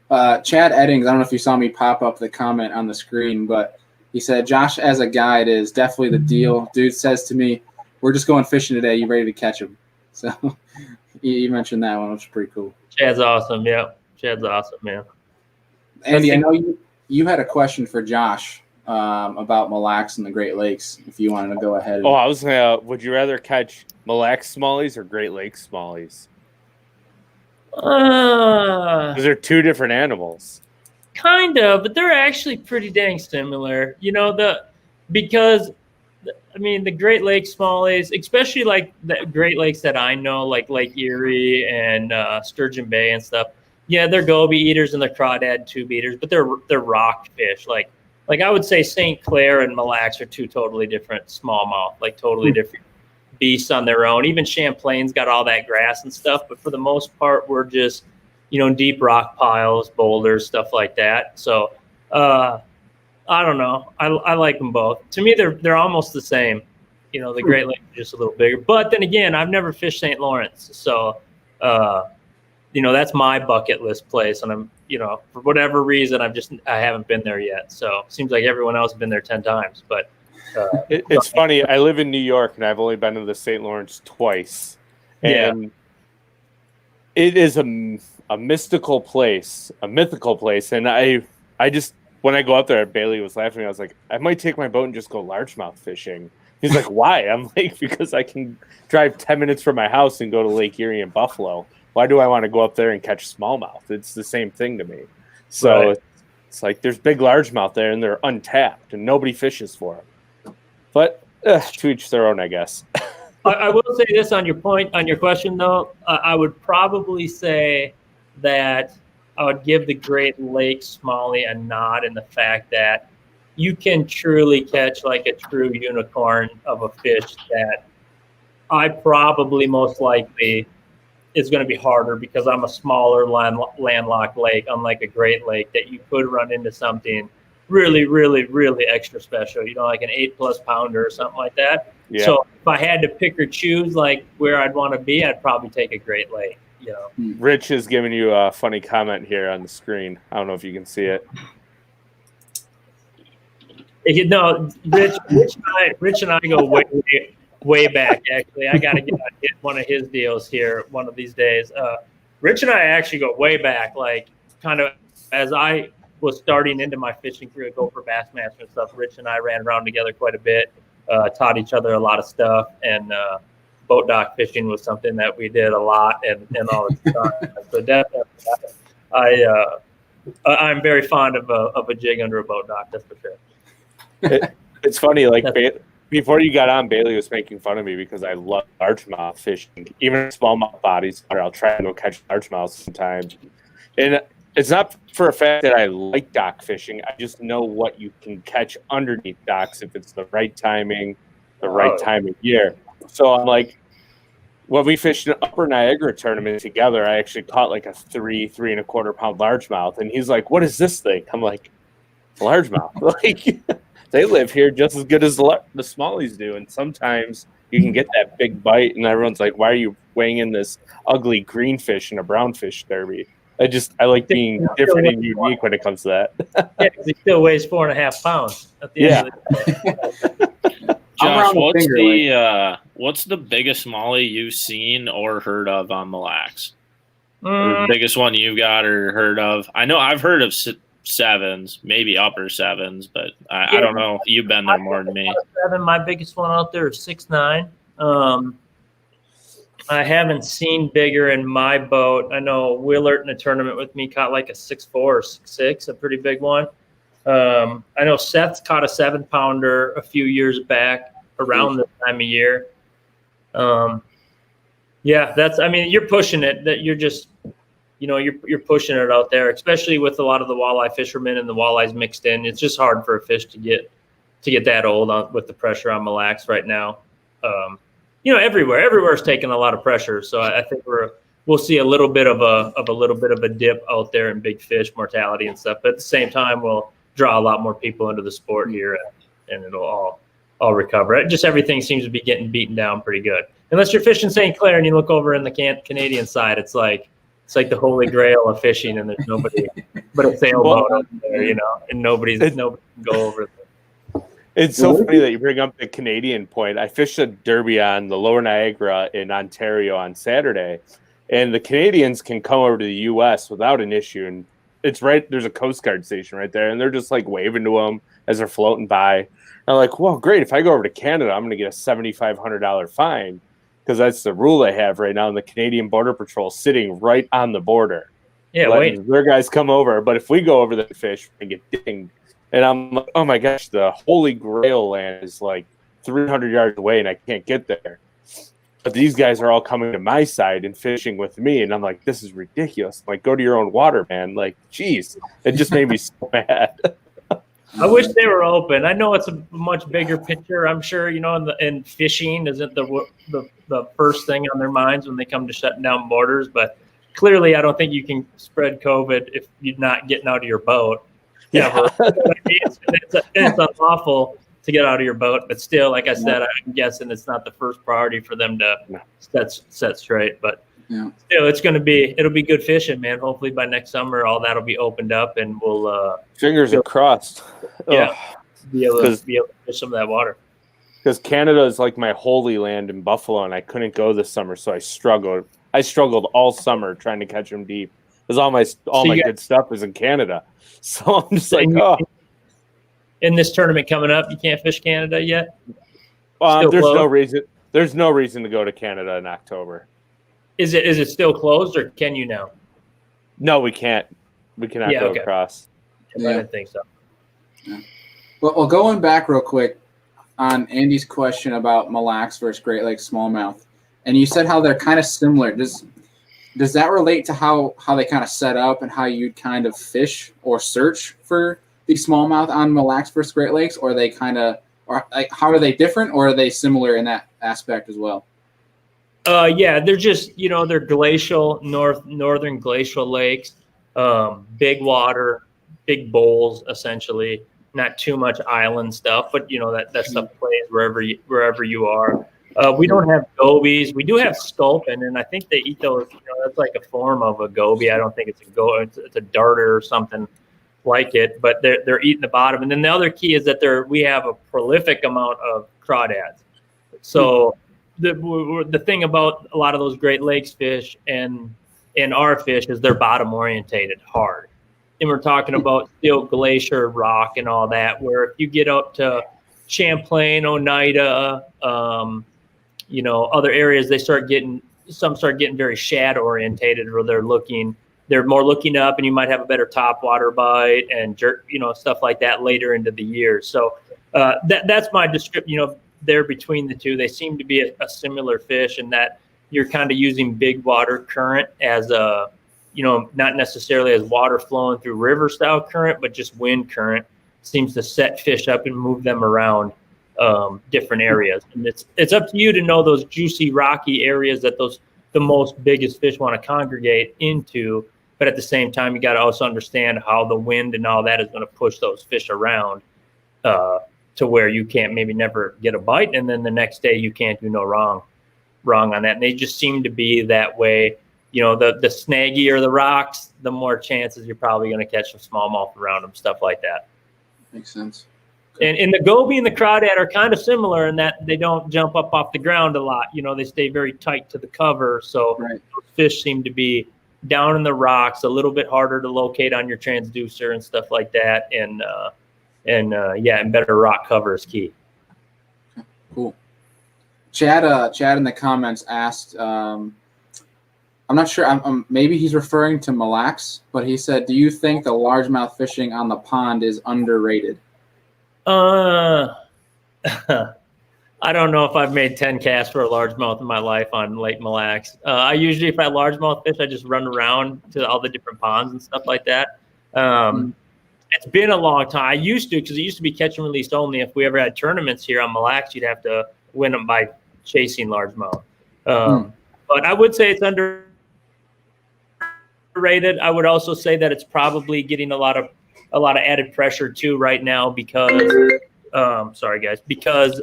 Chad Eddings, I don't know if you saw me pop up the comment on the screen, but he said Josh as a guide is definitely the deal. Dude says to me, "We're just going fishing today. You ready to catch him?" So you mentioned that one, which is pretty cool. Chad's awesome. Yeah, Chad's awesome, man. Andy, I know you had a question for Josh about Mille Lacs and the Great Lakes. If you wanted to go ahead. I was gonna. Would you rather catch Mille Lacs smallies or Great Lakes smallies? Because they're two different animals. Kind of, but they're actually pretty dang similar. You know, because the Great Lakes smallies, especially like the Great Lakes that I know, like Lake Erie and Sturgeon Bay and stuff. Yeah, they're goby eaters and they're crawdad tube eaters, but they're rock fish. Like I would say St. Clair and Mille Lacs are two totally different smallmouth, like totally different beasts on their own. Even Champlain's got all that grass and stuff, but for the most part, we're just, you know, deep rock piles, boulders, stuff like that. So I don't know. I like them both. To me, they're almost the same. You know, the Great Lakes are just a little bigger. But then again, I've never fished St. Lawrence, so you know, that's my bucket list place, and I'm, you know, for whatever reason, I haven't been there yet. So it seems like everyone else has been there 10 times. But it's funny. I live in New York, and I've only been to the St. Lawrence twice, and it is a mystical place, and I just, when I go up there, Bailey was laughing. I was like, I might take my boat and just go largemouth fishing. He's like, why? I'm like, because I can drive 10 minutes from my house and go to Lake Erie and Buffalo. Why do I want to go up there and catch smallmouth? It's the same thing to me. So it's like there's big largemouth there, and they're untapped, and nobody fishes for them. But to each their own, I guess. I will say this on your question, though. I would probably say that I would give the Great Lakes smallie a nod in the fact that you can truly catch like a true unicorn of a fish that I probably most likely is going to be harder because I'm a smaller landlocked lake, unlike a Great Lake, that you could run into something really, really, really extra special, you know, like an 8+ pounder or something like that. Yeah. So if I had to pick or choose like where I'd want to be, I'd probably take a Great Lake, you know. Rich is giving you a funny comment here on the screen. I don't know if you can see it. No, Rich and I go way back, actually. I got to get one of his deals here one of these days. Rich and I actually go way back, like kind of as I was starting into my fishing career, go for Bassmaster and stuff. Rich and I ran around together quite a bit, taught each other a lot of stuff, and boat dock fishing was something that we did a lot and all the time. So definitely, I'm very fond of a jig under a boat dock, that's for sure. It's funny, like before you got on, Bailey was making fun of me because I love largemouth fishing, even smallmouth bodies. I'll try to go catch largemouth sometimes, and it's not for a fact that I like dock fishing. I just know what you can catch underneath docks if it's the right timing, the right time of year. So I'm like, when we fished an Upper Niagara tournament together, I actually caught like a 3.25 pound largemouth, and he's like, "What is this thing?" I'm like, "Largemouth." Like. They live here just as good as the smallies do, and sometimes you can get that big bite, and everyone's like, "Why are you weighing in this ugly green fish in a brown fish derby?" I like being different and unique when it comes to that. Yeah, because he still weighs 4.5 pounds at the end of the day. Josh, what's the biggest smallie you've seen or heard of on Mille Lacs? The biggest one you've got or heard of? I know I've heard of 7s, maybe upper 7s, but I don't know. You've been there more than me. 7, my biggest one out there is 6'9". I haven't seen bigger in my boat. I know Willard in a tournament with me caught like a 6'4" or 6'6", a pretty big one. I know Seth's caught a 7-pounder a few years back around this time of year. Yeah, you're pushing it. That you're just, you're pushing it out there, especially with a lot of the walleye fishermen and the walleyes mixed in. It's just hard for a fish to get that old with the pressure on Mille Lacs right now. Everywhere's taking a lot of pressure. So I think we'll see a little bit of a dip out there in big fish mortality and stuff. But at the same time, we'll draw a lot more people into the sport here, and it'll all recover. Just everything seems to be getting beaten down pretty good. Unless you're fishing St. Clair and you look over in the Canadian side, it's like the holy grail of fishing, and there's nobody but a sailboat up there, and nobody can go over there. It's so funny that you bring up the Canadian point. I fished a derby on the Lower Niagara in Ontario on Saturday, and the Canadians can come over to the U.S. without an issue. And it's right there's a Coast Guard station right there, and they're just like waving to them as they're floating by. And I'm like, well, great. If I go over to Canada, I'm going to get a $7,500 fine because that's the rule they have right now. And the Canadian Border Patrol sitting right on the border. Yeah, wait. Their guys come over, but if we go over the fish, we get dinged. And I'm like, oh my gosh, the Holy Grail land is like 300 yards away and I can't get there. But these guys are all coming to my side and fishing with me. And I'm like, this is ridiculous. I'm like, go to your own water, man. Like, geez, it just made me so mad. I wish they were open. I know it's a much bigger picture. I'm sure, and fishing isn't the first thing on their minds when they come to shutting down borders. But clearly, I don't think you can spread COVID if you're not getting out of your boat. Yeah, it's unlawful to get out of your boat, but still, like I said, I'm guessing it's not the first priority for them to set straight. But still, it'll be good fishing, man. Hopefully by next summer, all that'll be opened up, and we'll fingers are crossed. Yeah, be able to fish some of that water. Because Canada is like my holy land in Buffalo, and I couldn't go this summer, so I struggled. I struggled all summer trying to catch them deep. Because all my good stuff is in Canada. So I'm just like, in this tournament coming up, you can't fish Canada yet? There's no reason. There's no reason to go to Canada in October. Is it still closed, or can you now? No, we can't. We cannot go across. I didn't think so. Yeah. Well, going back real quick on Andy's question about Mille Lacs versus Great Lakes smallmouth, and you said how they're kind of similar. Does that relate to how they kind of set up and how you'd kind of fish or search for the smallmouth on Mille Lacs versus Great Lakes, or are they how are they different, or are they similar in that aspect as well? Yeah, they're just they're glacial northern glacial lakes, big water, big bowls essentially. Not too much island stuff, but that stuff plays wherever you are. We don't have gobies. We do have sculpin, and I think they eat those. That's like a form of a goby. I don't think it's it's a darter or something like it, but they're eating the bottom. And then the other key is that we have a prolific amount of crawdads. So the thing about a lot of those Great Lakes fish and our fish is they're bottom orientated hard. And we're talking about still glacier rock and all that, where if you get up to Champlain, Oneida, other areas, some start getting very shad orientated, where they're more looking up, and you might have a better top water bite and jerk, stuff like that later into the year. So that's my description, there between the two. They seem to be a similar fish in that you're kind of using big water current as a, not necessarily as water flowing through river style current, but just wind current seems to set fish up and move them around different areas. And it's up to you to know those juicy, rocky areas that the most biggest fish want to congregate into. But at the same time, you got to also understand how the wind and all that is going to push those fish around to where you can't maybe never get a bite. And then the next day you can't do no wrong on that. And they just seem to be that way. The snaggier the rocks, the more chances you're probably going to catch some smallmouth around them, stuff like that. Makes sense. And the goby and the crawdad are kind of similar in that they don't jump up off the ground a lot. They stay very tight to the cover. So Those fish seem to be down in the rocks, a little bit harder to locate on your transducer and stuff like that. And better rock cover is key. Cool. Chad in the comments asked, I'm not sure, maybe he's referring to Mille Lacs, but he said, do you think the largemouth fishing on the pond is underrated? I don't know if I've made 10 casts for a largemouth in my life on Lake Mille Lacs. I usually, if I largemouth fish, I just run around to all the different ponds and stuff like that. It's been a long time. I used to, because it used to be catch and release only. If we ever had tournaments here on Mille Lacs, you'd have to win them by chasing largemouth. But I would say it's underrated. I would also say that it's probably getting a lot of added pressure too right now because sorry guys, because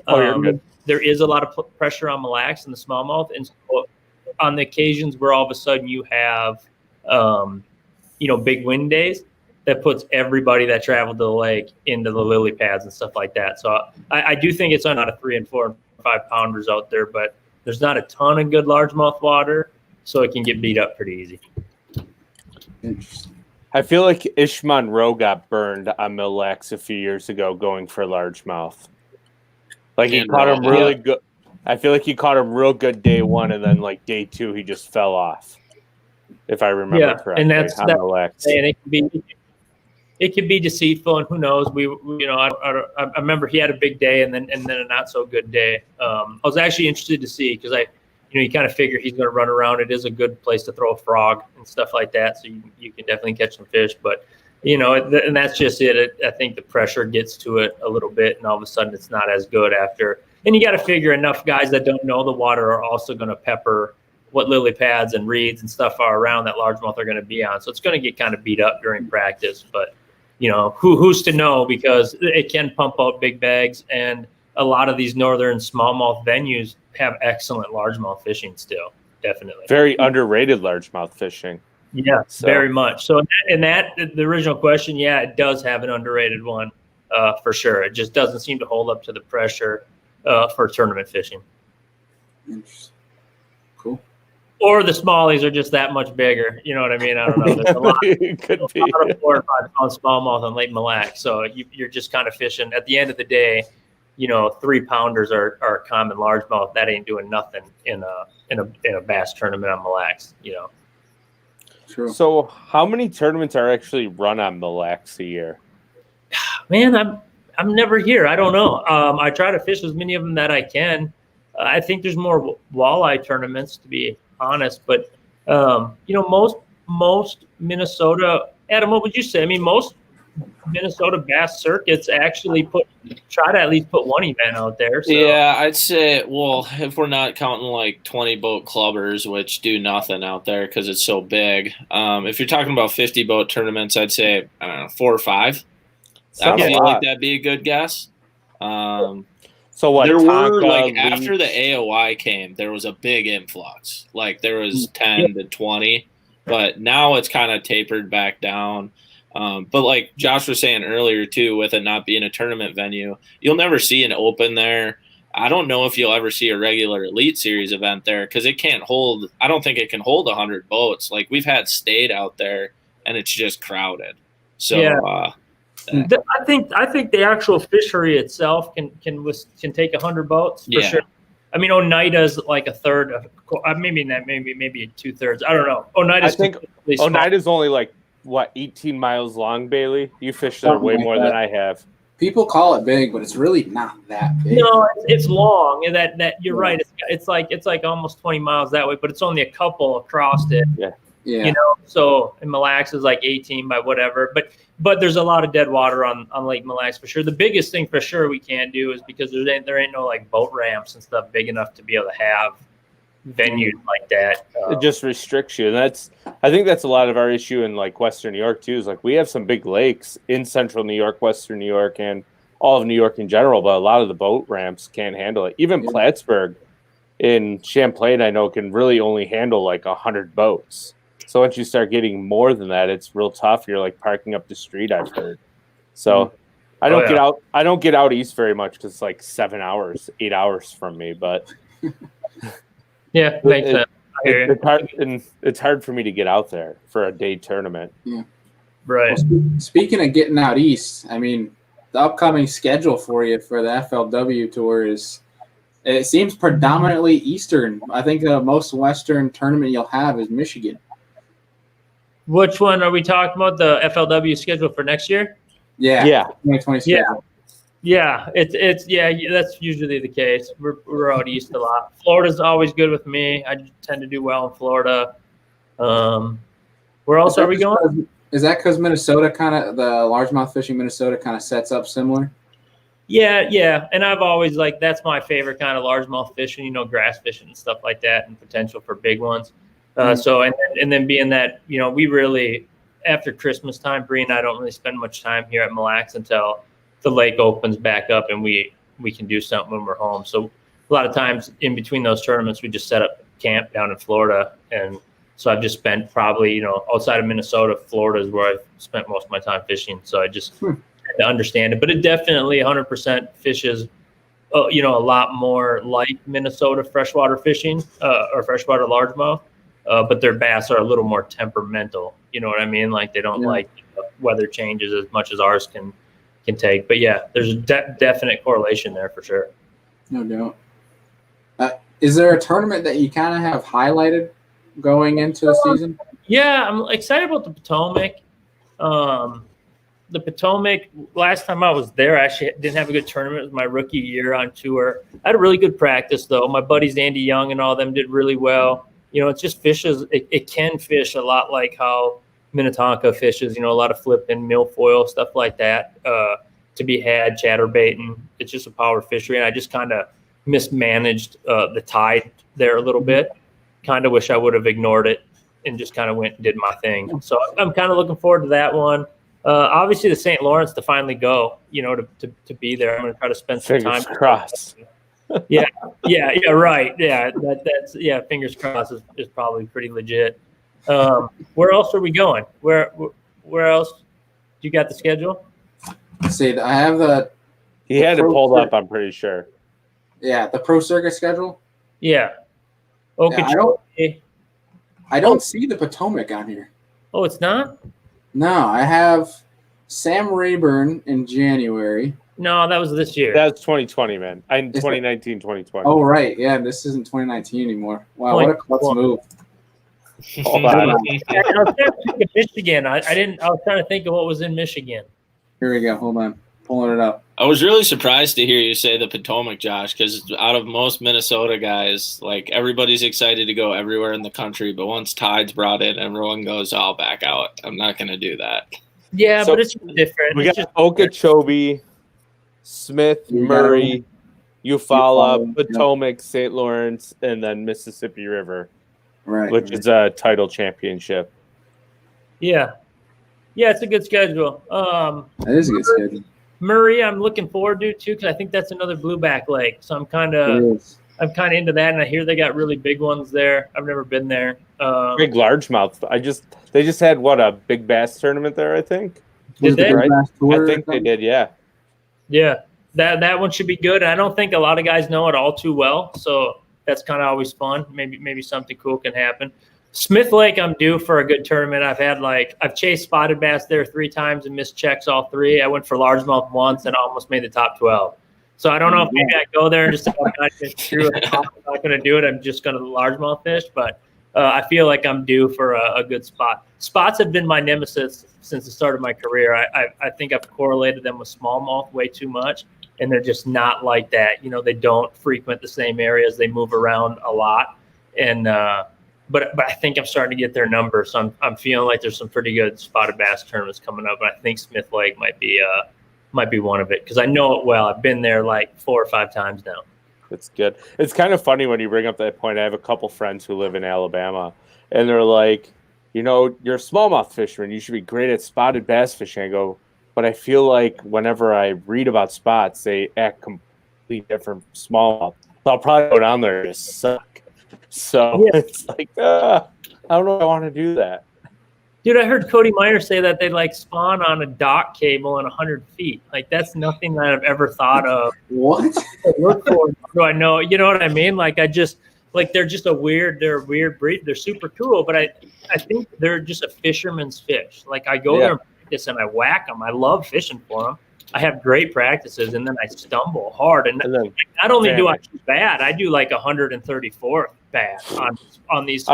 there is a lot of pressure on Mille Lacs and the smallmouth, and so on the occasions where all of a sudden you have big wind days, that puts everybody that traveled to the lake into the lily pads and stuff like that. So I do think it's on out of 3 and 4 and 5 pounders out there, but there's not a ton of good largemouth water, so it can get beat up pretty easy. Interesting. I feel like Ish Monroe got burned on Mille Lacs a few years ago going for largemouth. Like he caught him really good. I feel like he caught him real good day 1, and then like day 2 he just fell off. If I remember correctly, and that's on Mille Lacs. And it can be deceitful, and who knows? I remember he had a big day and then a not so good day. I was actually interested to see, because you kind of figure he's going to run around. It is a good place to throw a frog and stuff like that, so you can definitely catch some fish. But and that's just it. I think the pressure gets to it a little bit, and all of a sudden it's not as good after. And you got to figure enough guys that don't know the water are also going to pepper what lily pads and reeds and stuff are around that largemouth are going to be on. So it's going to get kind of beat up during practice. But who's to know, because it can pump out big bags, and a lot of these northern smallmouth venues have excellent largemouth fishing still, definitely. Very underrated largemouth fishing. Yeah, very much. So the original question, yeah, it does have an underrated one for sure. It just doesn't seem to hold up to the pressure for tournament fishing. Interesting. Cool. Or the smallies are just that much bigger. You know what I mean? I don't know. There's a lot, of 4 or 5 pound smallmouth on Lake Mille Lacs. So you're just kind of fishing. At the end of the day, 3 pounders are a common largemouth. That ain't doing nothing in a bass tournament on Mille Lacs. True. So how many tournaments are actually run on Mille Lacs a year? Man, I'm never here. I don't know. I try to fish as many of them that I can. I think there's more walleye tournaments, to be honest. But most Minnesota. Adam, what would you say? I mean, most Minnesota bass circuits actually try to at least put one event out there. So. Yeah, I'd say, well, if we're not counting like 20 boat clubbers, which do nothing out there because it's so big. If you're talking about 50 boat tournaments, I'd say, I don't know, 4 or 5. I feel like that'd be a good guess. So what? There were like after the AOI came, there was a big influx. Like there was 10 to 20, but now it's kind of tapered back down. But like Josh was saying earlier too, with it not being a tournament venue, you'll never see an open there. I don't know if you'll ever see a regular Elite Series event there because it can't hold. I don't think it can hold 100 boats. Like we've had State out there, and it's just crowded. So I think the actual fishery itself can take 100 boats for sure. I mean, Oneida's like a third of, maybe 2/3. I don't know. Oneida's only like 18 miles long, Bailey. You fished there way more than I have. People call it big, but it's really not that big. No, it's long. And that you're right. It's like almost 20 miles that way, but it's only a couple across it. Yeah. So and Mille Lacs is like 18 by whatever. But there's a lot of dead water on Lake Mille Lacs for sure. The biggest thing for sure we can't do is because there ain't no like boat ramps and stuff big enough to be able to have venues like that. It just restricts you. And I think that's a lot of our issue in like Western New York too, is like we have some big lakes in Central New York, Western New York, and all of New York in general, but a lot of the boat ramps can't handle it. Even Plattsburgh in Champlain, I know, can really only handle like 100 boats. So once you start getting more than that, it's real tough. You're like parking up the street, I've heard. So I don't get out. I don't get out east very much because it's like 7 hours, 8 hours from me. But yeah, makes sense. It's hard for me to get out there for a day tournament. Yeah, right. Well, speaking of getting out east, I mean, the upcoming schedule for you for the FLW tour is It seems predominantly Eastern. I think the most Western tournament you'll have is Michigan. Which one are we talking about? The FLW schedule for next year? Yeah. 2020 schedule. Yeah, it's that's usually the case. We're out east a lot. Florida's always good with me. I tend to do well in Florida. Where else are we going? Is that because Minnesota the largemouth fishing Minnesota kind of sets up similar? Yeah. And I've always that's my favorite kind of largemouth fishing, grass fishing and stuff like that, and potential for big ones. So, and then being that, we really, after Christmas time, Bree and I don't really spend much time here at Mille Lacs until the lake opens back up and we can do something when we're home. So a lot of times in between those tournaments, we just set up camp down in Florida. And so I've just spent probably, outside of Minnesota, Florida is where I've spent most of my time fishing. So I just had to understand it, but it definitely 100% fishes, a lot more like Minnesota freshwater fishing or freshwater largemouth. But their bass are a little more temperamental. You know what I mean? Like they don't like weather changes as much as ours can take. But yeah, there's a definite correlation there for sure. No doubt. Is there a tournament that you kind of have highlighted going into the season? Yeah, I'm excited about the Potomac. The Potomac, last time I was there, I actually didn't have a good tournament. It was my rookie year on tour. I had a really good practice, though. My buddies Andy Young and all of them did really well. It just fishes. It can fish a lot like how Minnetonka fishes. A lot of flipping, milfoil, stuff like that to be had, chatterbaiting. It's just a power fishery, and I just kind of mismanaged the tide there a little bit. Kind of wish I would have ignored it and just kind of went and did my thing. So I'm kind of looking forward to that one. Obviously, the St. Lawrence to finally go. To be there. I'm going to try to spend some time. Fingers crossed. Yeah, right. Yeah, that's fingers crossed is probably pretty legit. Where else are we going? Where else? You got the schedule? Let's see, I have He had it pulled up, I'm pretty sure. Yeah, the Pro Circuit schedule? Yeah. Okay. I don't see the Potomac on here. Oh, it's not? No, I have Sam Rayburn in January. No, that was this year. That's 2020, man. 2019, 2020. Oh, right. Yeah, this isn't 2019 anymore. Wow, what a clutch move. Hold on. I was trying to think of Michigan. I was trying to think of what was in Michigan. Here we go. Hold on. Pulling it up. I was really surprised to hear you say the Potomac, Josh, because out of most Minnesota guys, everybody's excited to go everywhere in the country, but once tide's brought in, everyone goes, I'll back out. I'm not going to do that. Yeah, but it's different. We got Okeechobee, Smith, Murray, Eufaula, Potomac, St. Lawrence, and then Mississippi River, which is a title championship. Yeah, it's a good schedule. That is a good schedule. Murray, I'm looking forward to too, because I think that's another blueback lake. So I'm kind of into that, and I hear they got really big ones there. I've never been there. Big largemouth. They just had a big bass tournament there, I think. Did they? Right? I think they did. Yeah. Yeah, that one should be good. And I don't think a lot of guys know it all too well, so that's kind of always fun. Maybe something cool can happen. Smith Lake, I'm due for a good tournament. I've chased spotted bass there 3 times and missed checks all 3. I went for largemouth once and almost made the top 12. So I don't know if maybe I go there and just I'm not going to do it. I'm just going to largemouth fish, but I feel like I'm due for a good spot. Spots have been my nemesis since the start of my career. I think I've correlated them with smallmouth way too much, and they're just not like that. They don't frequent the same areas. They move around a lot, and but I think I'm starting to get their number. So I'm feeling like there's some pretty good spotted bass tournaments coming up, and I think Smith Lake might be one of it because I know it well. I've been there 4 or 5 times now. It's good. It's kind of funny when you bring up that point. I have a couple friends who live in Alabama, and they're like, you're a smallmouth fisherman. You should be great at spotted bass fishing. I go, but I feel like whenever I read about spots, they act completely different from smallmouth. So I'll probably go down there and just suck. So It's like, I don't know if I want to do that. Dude, I heard Cody Meyer say that they spawn on a dock cable in 100 feet. That's nothing that I've ever thought of. What? Look for. Do I know? You know what I mean? I just they're just a weird breed. They're super cool, but I think they're just a fisherman's fish. I go there and practice and I whack them. I love fishing for them. I have great practices, and then I stumble hard. And then not only do I do bad, I do like 134th bad on these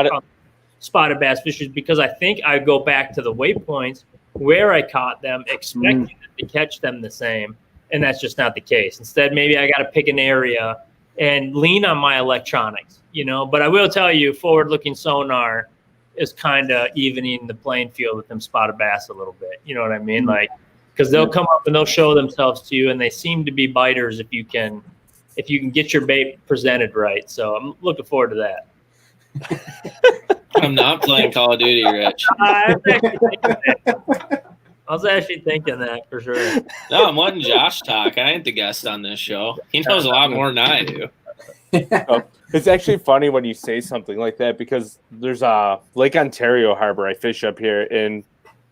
spotted bass fishes, because I think I go back to the waypoints where I caught them, expecting to catch them the same, and that's just not the case. Instead, maybe I got to pick an area and lean on my electronics, But I will tell you, forward-looking sonar is kind of evening the playing field with them spotted bass a little bit. You know what I mean? Like, because they'll come up and they'll show themselves to you, and they seem to be biters if you can get your bait presented right. So I'm looking forward to that. I'm not playing Call of Duty, Rich. I was actually thinking that for sure. No, I'm letting Josh talk. I ain't the guest on this show. He knows a lot more than I do. It's actually funny when you say something like that, because there's a Lake Ontario harbor I fish up here. In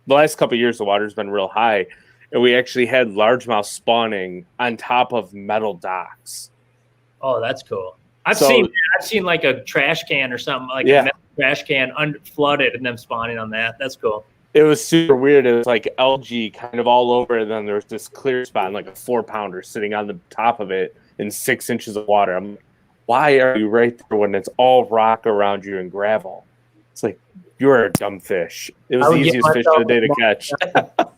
the last couple of years, the water's been real high, and we actually had largemouth spawning on top of metal docks. Oh, that's cool. I've seen like a trash can or something, like a metal trash can flooded and them spawning on that. That's cool. It was super weird. It was like algae kind of all over, and then there was this clear spot, like a 4-pounder sitting on the top of it in 6 inches of water. I'm like, why are you right there when it's all rock around you and gravel? It's like, you're a dumb fish. It was the easiest fish of the day to catch.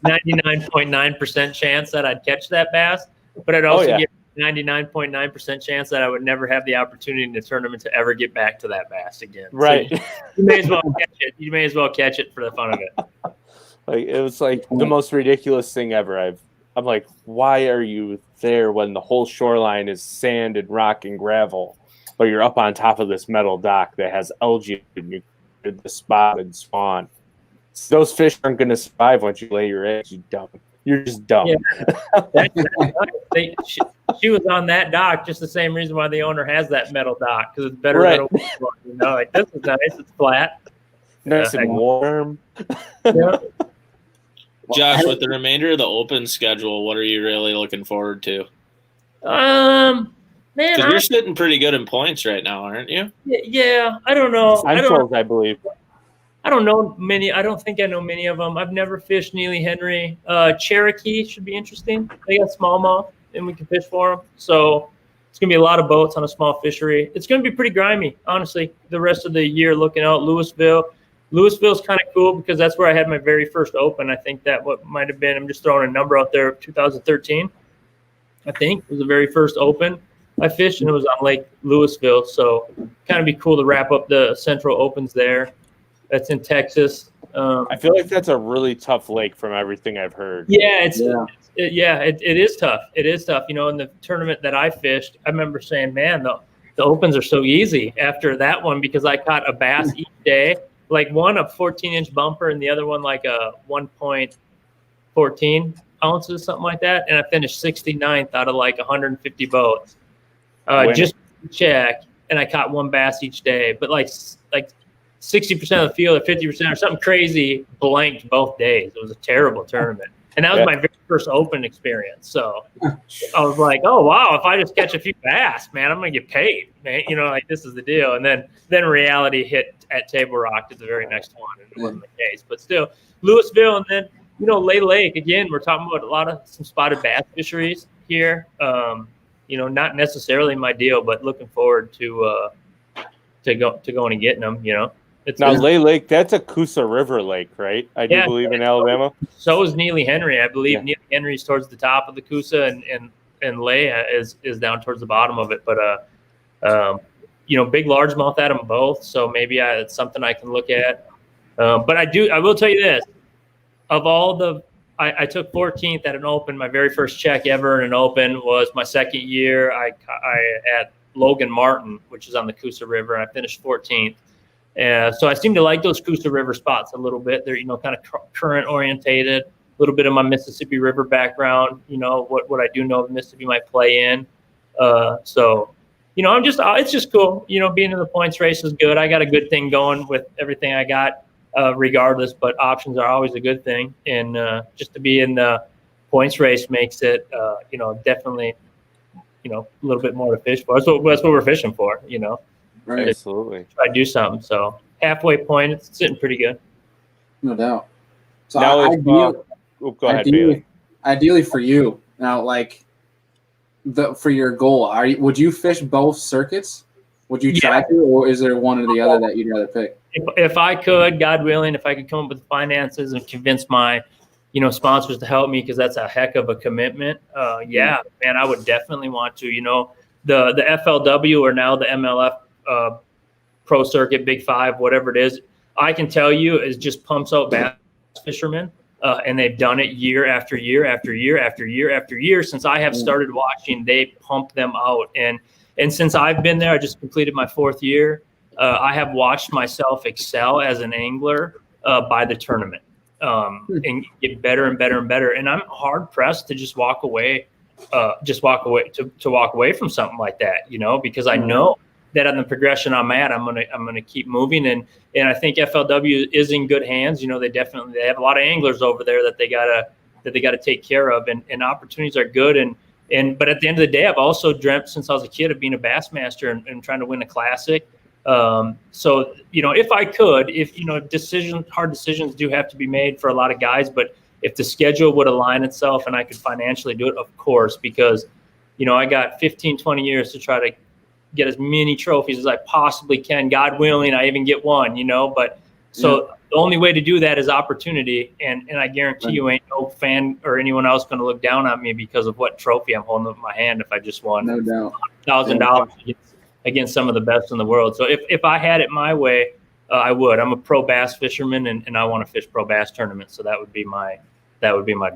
99.9% chance that I'd catch that bass, but I'd also get 99.9% chance that I would never have the opportunity in the tournament to ever get back to that bass again. Right. So you may as well catch it. You may as well catch it for the fun of it. Like, it was like the most ridiculous thing ever. I'm like, why are you there when the whole shoreline is sand and rock and gravel, but you're up on top of this metal dock that has algae and you the spot and spawn? So those fish aren't going to survive once you lay your eggs. You're just dumb. Yeah. She was on that dock, just the same reason why the owner has that metal dock, because it's better than a wood one, like, this is nice, it's flat. Nice and warm. Josh, with the remainder of the open schedule, what are you really looking forward to? Man, because you're sitting pretty good in points right now, aren't you? Yeah, I don't know. I believe. I don't know many. I don't think I know many of them. I've never fished Neely Henry. Cherokee should be interesting. They got smallmouth, and we can fish for them. So it's going to be a lot of boats on a small fishery. It's going to be pretty grimy, honestly, the rest of the year looking out. Louisville's kind of cool because that's where I had my very first open. I think that what might have been, I'm just throwing a number out there, 2013, I think, was the very first open I fished, and it was on Lake Louisville. So kind of be cool to wrap up the Central Opens there. That's in Texas. I feel like that's a really tough lake from everything I've heard. Yeah, it is tough. It is tough. In the tournament that I fished, I remember saying, man, the opens are so easy after that one, because I caught a bass each day, like one a 14-inch bumper and the other one like a 1.14 ounces, something like that. And I finished 69th out of like 150 boats. Just to check, and I caught one bass each day, but like 60% of the field or 50% or something crazy blanked both days. It was a terrible tournament. And that was my very first open experience. So I was like, oh, wow, if I just catch a few bass, man, I'm going to get paid, man. Like, this is the deal. And then reality hit at Table Rock at the very next one, and it wasn't the case. But still, Louisville, and then, Lake, again, we're talking about some spotted bass fisheries here. Not necessarily my deal, but looking forward to going and getting them, Lay Lake, that's a Coosa River lake, right? I do believe in Alabama. So is Neely Henry. I believe Neely Henry's towards the top of the Coosa, and Lay is down towards the bottom of it. But big largemouth at them both. So maybe it's something I can look at. But I will tell you this: of all I took 14th at an open. My very first check ever in an open was my second year. I at Logan Martin, which is on the Coosa River, and I finished 14th. So I seem to like those Coosa River spots a little bit. They're, kind of current orientated, a little bit of my Mississippi River background, what I do know of Mississippi might play in. So, it's just cool. Being in the points race is good. I got a good thing going with everything I got, regardless, but options are always a good thing. And just to be in the points race makes it, definitely, a little bit more to fish for. That's what we're fishing for, Right. Absolutely. Try to do something. So halfway point, it's sitting pretty good. No doubt. So now, go ahead, Bailey. Ideally for you, Now, like for your goal, would you fish both circuits? Would you try to, or is there one or the other that you'd rather pick? If I could, God willing, if I could come up with the finances and convince my, sponsors to help me, because that's a heck of a commitment. Man, I would definitely want to. The FLW or now the MLF Pro Circuit, Big Five, whatever it is, I can tell you is just pumps out bass fishermen, and they've done it year after year after year after year after year since I have started watching. They pump them out, and since I've been there, I just completed my 4th year. I have watched myself excel as an angler by the tournament, and get better and better and better. And I'm hard pressed to just walk away from something like that, because I know that on the progression I'm at, I'm gonna keep moving. And I think FLW is in good hands. They have a lot of anglers over there that they gotta take care of, and opportunities are good. But at the end of the day, I've also dreamt since I was a kid of being a Bassmaster and trying to win a classic. So, if I could, hard decisions do have to be made for a lot of guys, but if the schedule would align itself and I could financially do it, of course, because, I got 15, 20 years to try to get as many trophies as I possibly can. God willing, I even get one, but the only way to do that is opportunity. And I guarantee you ain't no fan or anyone else going to look down on me because of what trophy I'm holding up in my hand if I just won $1,000 against some of the best in the world. So if I had it my way, I would. I'm a pro bass fisherman, and I want to fish pro bass tournaments. So that would be my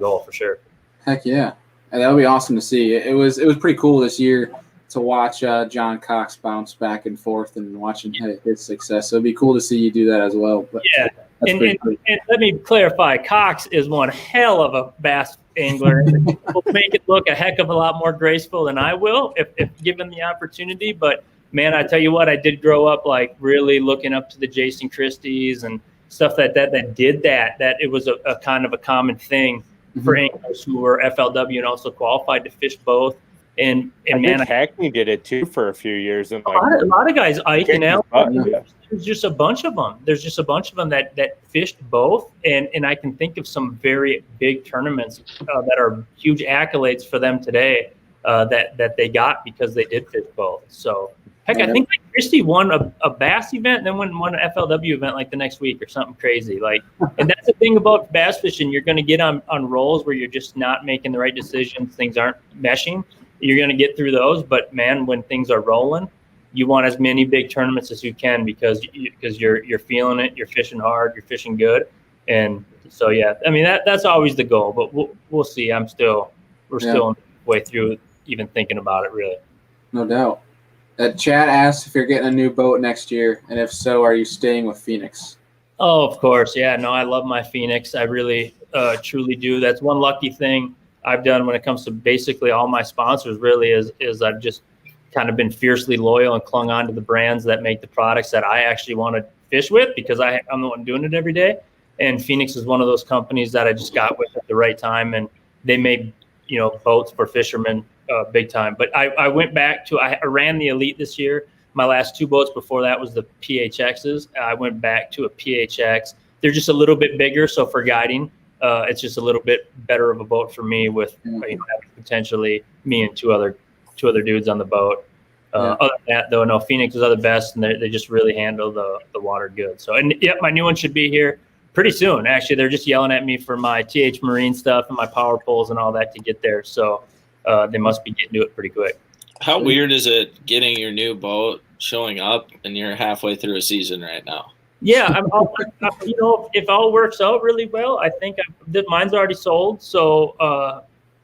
goal for sure. Heck yeah. And that would be awesome to see. It was pretty cool this year to watch John Cox bounce back and forth and watching his success. So it'd be cool to see you do that as well. But yeah. And let me clarify, Cox is one hell of a bass angler. Will make it look a heck of a lot more graceful than I will if given the opportunity. But man, I tell you what, I did grow up like really looking up to the Jason Christies and stuff that did that it was a kind of a common thing for anglers who were FLW and also qualified to fish both. And man, Hackney did it too for a few years. And a lot of guys, Ike and Al, there's just a bunch of them. There's just a bunch of them that fished both. And I can think of some very big tournaments that are huge accolades for them today that they got because they did fish both. So heck, I think like Christy won a bass event and then won an FLW event like the next week or something crazy. Like, and that's the thing about bass fishing. You're going to get on rolls where you're just not making the right decisions. Things aren't meshing. You're going to get through those. But man, when things are rolling, you want as many big tournaments as you can because you're feeling it. You're fishing hard. You're fishing good. And so, yeah, I mean, that's always the goal, but we'll see. We're still way through even thinking about it, really. No doubt. Chad asked if you're getting a new boat next year, and if so, are you staying with Phoenix? Oh, of course. Yeah, no, I love my Phoenix. I really, truly do. That's one lucky thing I've done when it comes to basically all my sponsors, really, is I've just kind of been fiercely loyal and clung on to the brands that make the products that I actually want to fish with because I'm the one doing it every day. And Phoenix is one of those companies that I just got with at the right time, and they made, boats for fishermen big time. But I went back to, I ran the Elite this year. My last 2 boats before that was the PHXs. I went back to a PHX. They're just a little bit bigger. So for guiding, it's just a little bit better of a boat for me with potentially me and two other dudes on the boat. Other than that, though, no, Phoenixes are the best, and they just really handle the water good. So, and yep, my new one should be here pretty soon. Actually, they're just yelling at me for my TH Marine stuff and my power poles and all that to get there. So they must be getting to it pretty quick. How weird is it getting your new boat showing up and you're halfway through a season right now? Yeah, if all works out really well, I think mine's already sold. So,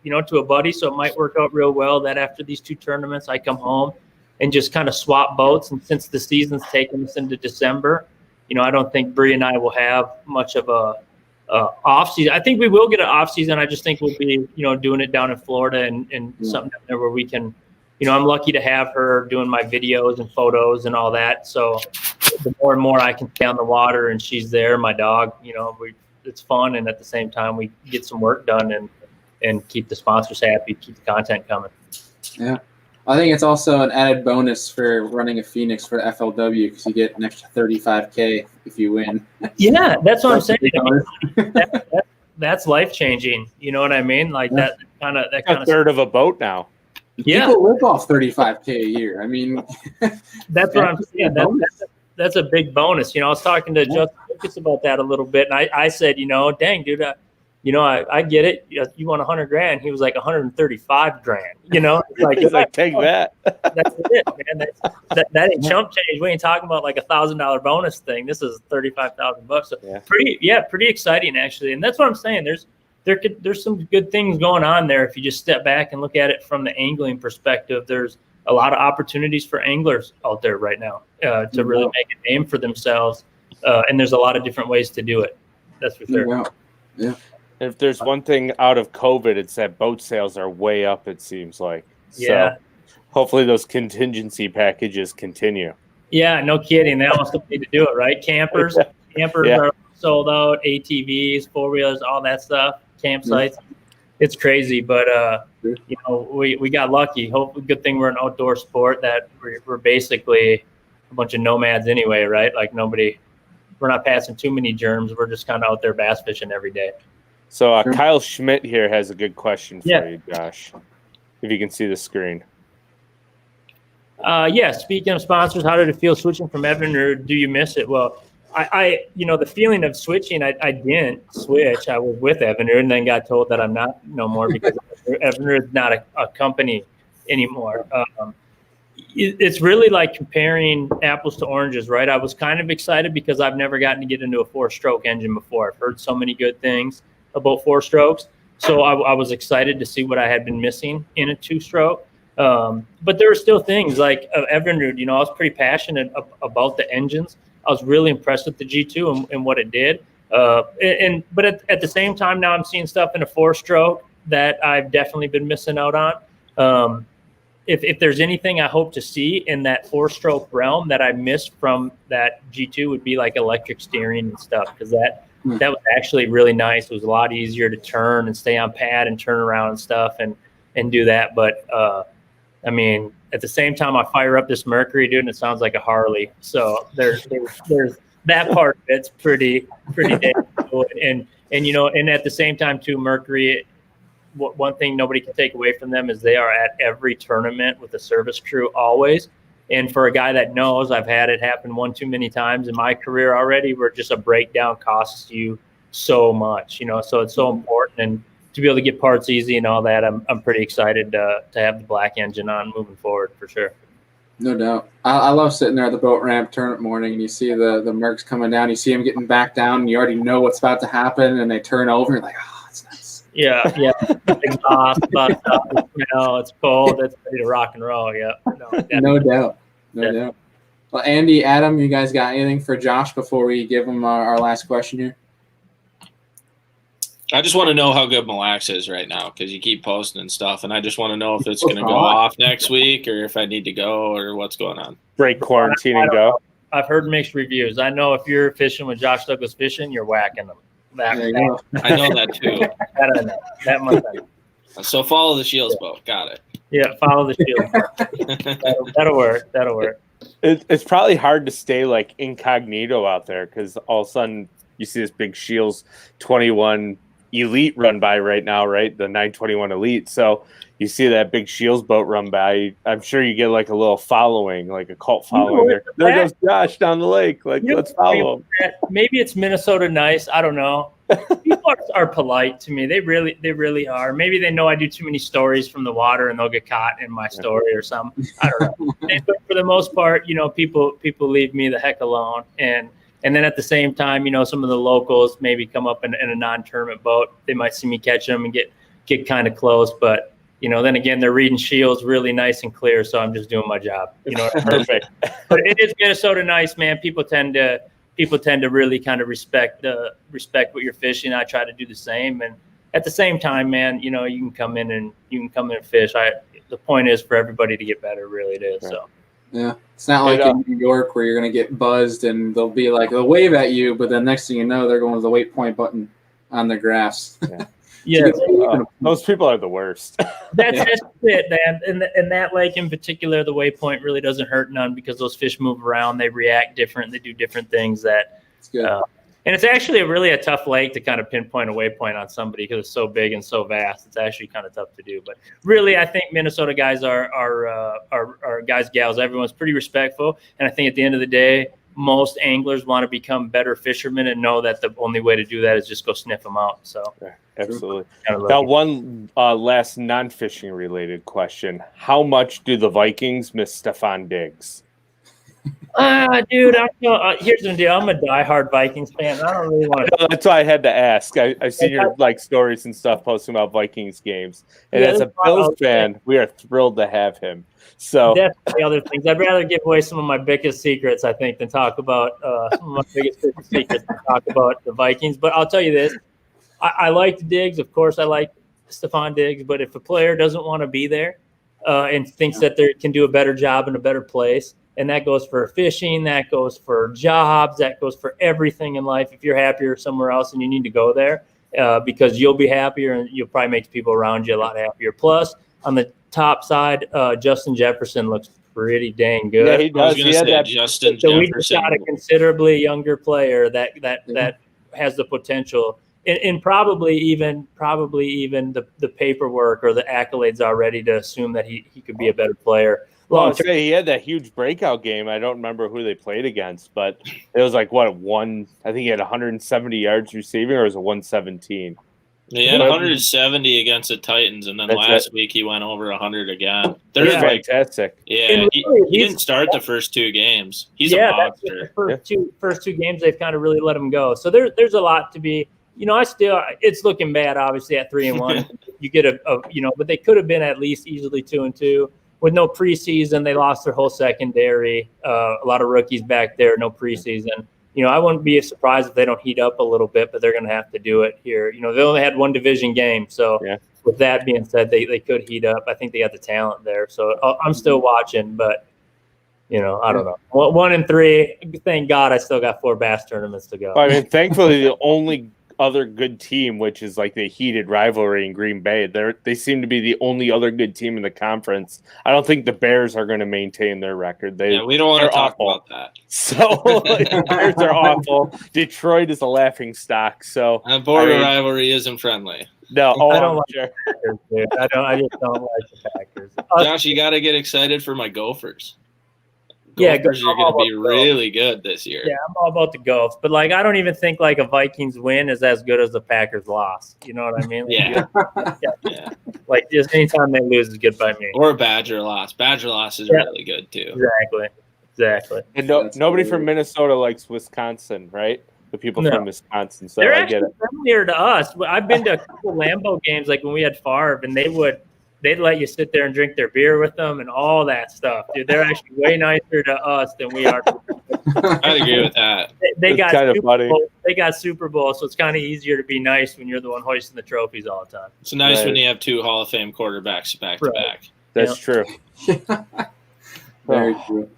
to a buddy, so it might work out real well that after these 2 tournaments, I come home and just kind of swap boats. And since the season's taking us into December, I don't think Bree and I will have much of a off season. I think we will get an off season. I just think we'll be, doing it down in Florida and something down there where we can, I'm lucky to have her doing my videos and photos and all that. So the more and more I can stay on the water and she's there, my dog, it's fun. And at the same time, we get some work done and keep the sponsors happy, keep the content coming. Yeah. I think it's also an added bonus for running a Phoenix for the FLW because you get an extra $35K if you win. Yeah, that's what I'm saying. That's life changing. You know what I mean? Like that a third of a boat now. Yeah, people live off $35K a year. I mean, that's what I'm saying. That's a big bonus. I was talking to Justin Lucas about that a little bit, and I said, dang, dude, I get it. You want $100,000? He was like $135,000. It's like, He's like, take that. That's it, man. That ain't chump change. We ain't talking about like $1,000 bonus thing. This is $35,000. So pretty exciting actually. And that's what I'm saying. There's some good things going on there if you just step back and look at it from the angling perspective. There's a lot of opportunities for anglers out there right now to really make a name for themselves, and there's a lot of different ways to do it. That's for sure. Yeah. If there's one thing out of COVID, it's that boat sales are way up, it seems like. Yeah. So hopefully those contingency packages continue. Yeah, no kidding. They almost need to do it, right? Campers are sold out, ATVs, four-wheelers, all that stuff, campsites. It's crazy, but we got lucky. Hopefully, good thing we're an outdoor sport that we're basically a bunch of nomads anyway, right? Like we're not passing too many germs. We're just kind of out there bass fishing every day. So Kyle Schmidt here has a good question for you, Josh, if you can see the screen. Speaking of sponsors, how did it feel switching from Evinrude? Do you miss it? Well, I the feeling of switching, I didn't switch. I was with Evinrude and then got told that I'm not no more because Evinrude's not a company anymore. It's really like comparing apples to oranges, right? I was kind of excited because I've never gotten to get into a 4-stroke engine before. I've heard so many good things about 4-strokes. So I was excited to see what I had been missing in a 2-stroke. But there were still things like Evinrude, I was pretty passionate about the engines. I was really impressed with the G2 and what it did. But at the same time, now I'm seeing stuff in a 4-stroke that I've definitely been missing out on. If there's anything I hope to see in that 4-stroke realm that I missed from that G2 would be like electric steering and stuff, because that was actually really nice. It was a lot easier to turn and stay on pad and turn around and stuff and do that. But I mean, at the same time, I fire up this Mercury, dude, and it sounds like a Harley. So there's that part of it's pretty damn cool. And at the same time too, Mercury, one thing nobody can take away from them is they are at every tournament with a service crew always. And for a guy that knows, I've had it happen one too many times in my career already, where just a breakdown costs you so much, so it's so important. And to be able to get parts easy and all that, I'm pretty excited to have the black engine on moving forward for sure. No doubt. I love sitting there at the boat ramp tournament morning and you see the Mercs coming down, you see them getting back down and you already know what's about to happen and they turn over and you're like, oh, it's nice. Yeah. Exhaust, it's cold, it's ready to rock and roll. Yeah. No doubt. Well, Andy, Adam, you guys got anything for Josh before we give him our last question here? I just want to know how good Mille is right now because you keep posting and stuff, and I just want to know if it's going to go off next week or if I need to go or what's going on. Break quarantine and go. I've heard mixed reviews. I know if you're fishing with Josh Douglas Fishing, you're whacking them. I know that too. That much. So follow the Shields boat. Got it. Yeah, follow the Shields. That'll work. It's probably hard to stay like incognito out there because all of a sudden you see this big Shields 21 Elite run by right now, right? The 921 Elite. So you see that big Shields boat run by. I'm sure you get like a little following, like a cult following there. There goes Josh down the lake. Like, let's follow him. Maybe it's Minnesota nice. I don't know. People are polite to me. They really are. Maybe they know I do too many stories from the water and they'll get caught in my story or something. I don't know. But for the most part, people leave me the heck alone. And then at the same time, some of the locals maybe come up in a non-tournament boat. They might see me catch them and get kind of close. But, then again, they're reading Shields really nice and clear. So I'm just doing my job. Perfect. But it is Minnesota nice, man. People tend to really kind of respect what you're fishing. I try to do the same. And at the same time, man, you can come in and fish. The point is for everybody to get better. Really it is. Right. So. Yeah, it's not like in New York where you're going to get buzzed and they'll wave at you, but then next thing you know, they're going to the waypoint button on their graphs. Yeah, those people are the worst. That's it, man. And that lake in particular, the waypoint really doesn't hurt none because those fish move around, they react different, they do different things that And it's actually a tough lake to kind of pinpoint a waypoint on somebody because it's so big and so vast. It's actually kind of tough to do. But really, I think Minnesota guys are guys, gals. Everyone's pretty respectful. And I think at the end of the day, most anglers want to become better fishermen and know that the only way to do that is just go sniff them out. So yeah, absolutely. Now, one last non-fishing related question. How much do the Vikings miss Stefan Diggs? Dude, here's the deal. I'm a diehard Vikings fan. I don't really want to. That's why I had to ask. I see your stories and stuff posting about Vikings games, and as a Bills fan, we are thrilled to have him. So that's the other things. I'd rather give away some of my biggest secrets, I think, than talk about some of my biggest secrets than talk about the Vikings. But I'll tell you this: I like Diggs. Of course, I like Stefan Diggs. But if a player doesn't want to be there and thinks that they can do a better job in a better place. And that goes for fishing, that goes for jobs, that goes for everything in life. If you're happier somewhere else and you need to go there because you'll be happier and you'll probably make the people around you a lot happier. Plus, on the top side, Justin Jefferson looks pretty dang good. Yeah, he does. I was going to say Justin Jefferson. So we just got a considerably younger player that has the potential and probably even the paperwork or the accolades already to assume that he could be a better player. Well, he had that huge breakout game. I don't remember who they played against, but it was like I think he had 170 yards receiving, or was it 117? He had 170 against the Titans, and then last week he went over 100 again. They're fantastic. Yeah, he didn't start the first two games. He's a monster. The first two games, they've kind of really let him go. So there's a lot to be. It's looking bad, obviously, at 3-1. You get but they could have been at least easily 2-2. With no preseason, they lost their whole secondary. A lot of rookies back there, no preseason. I wouldn't be surprised if they don't heat up a little bit, but they're going to have to do it here. They only had one division game. So with that being said, they could heat up. I think they got the talent there. So I'm still watching, but, I don't know. 1-3, thank God I still got 4 bass tournaments to go. I mean, thankfully, the only other good team, which is like the heated rivalry in Green Bay, they seem to be the only other good team in the conference. I don't think the Bears are going to maintain their record. We don't want to talk about that. So the Bears are awful. Detroit is a laughing stock. So border rivalry isn't friendly. No, I don't like the Packers, dude. I just don't like the Packers. Josh, you got to get excited for my Gophers. Gophers are going to be really good this year. Yeah, I'm all about the Gophers. But, I don't even think, a Vikings win is as good as the Packers loss. You know what I mean? Yeah. Just anytime they lose is good by me. Or a Badger loss. Badger loss is really good, too. Exactly. And nobody from Minnesota likes Wisconsin, right? The people from Wisconsin. So they're I get it. Friendlier to us. I've been to a couple Lambeau games, when we had Favre, and they'd let you sit there and drink their beer with them and all that stuff. Dude, they're actually way nicer to us than we are. I agree with that. They got Super Bowl, so it's kind of easier to be nice when you're the one hoisting the trophies all the time. It's nice when you have 2 Hall of Fame quarterbacks back to back. That's true. Very true.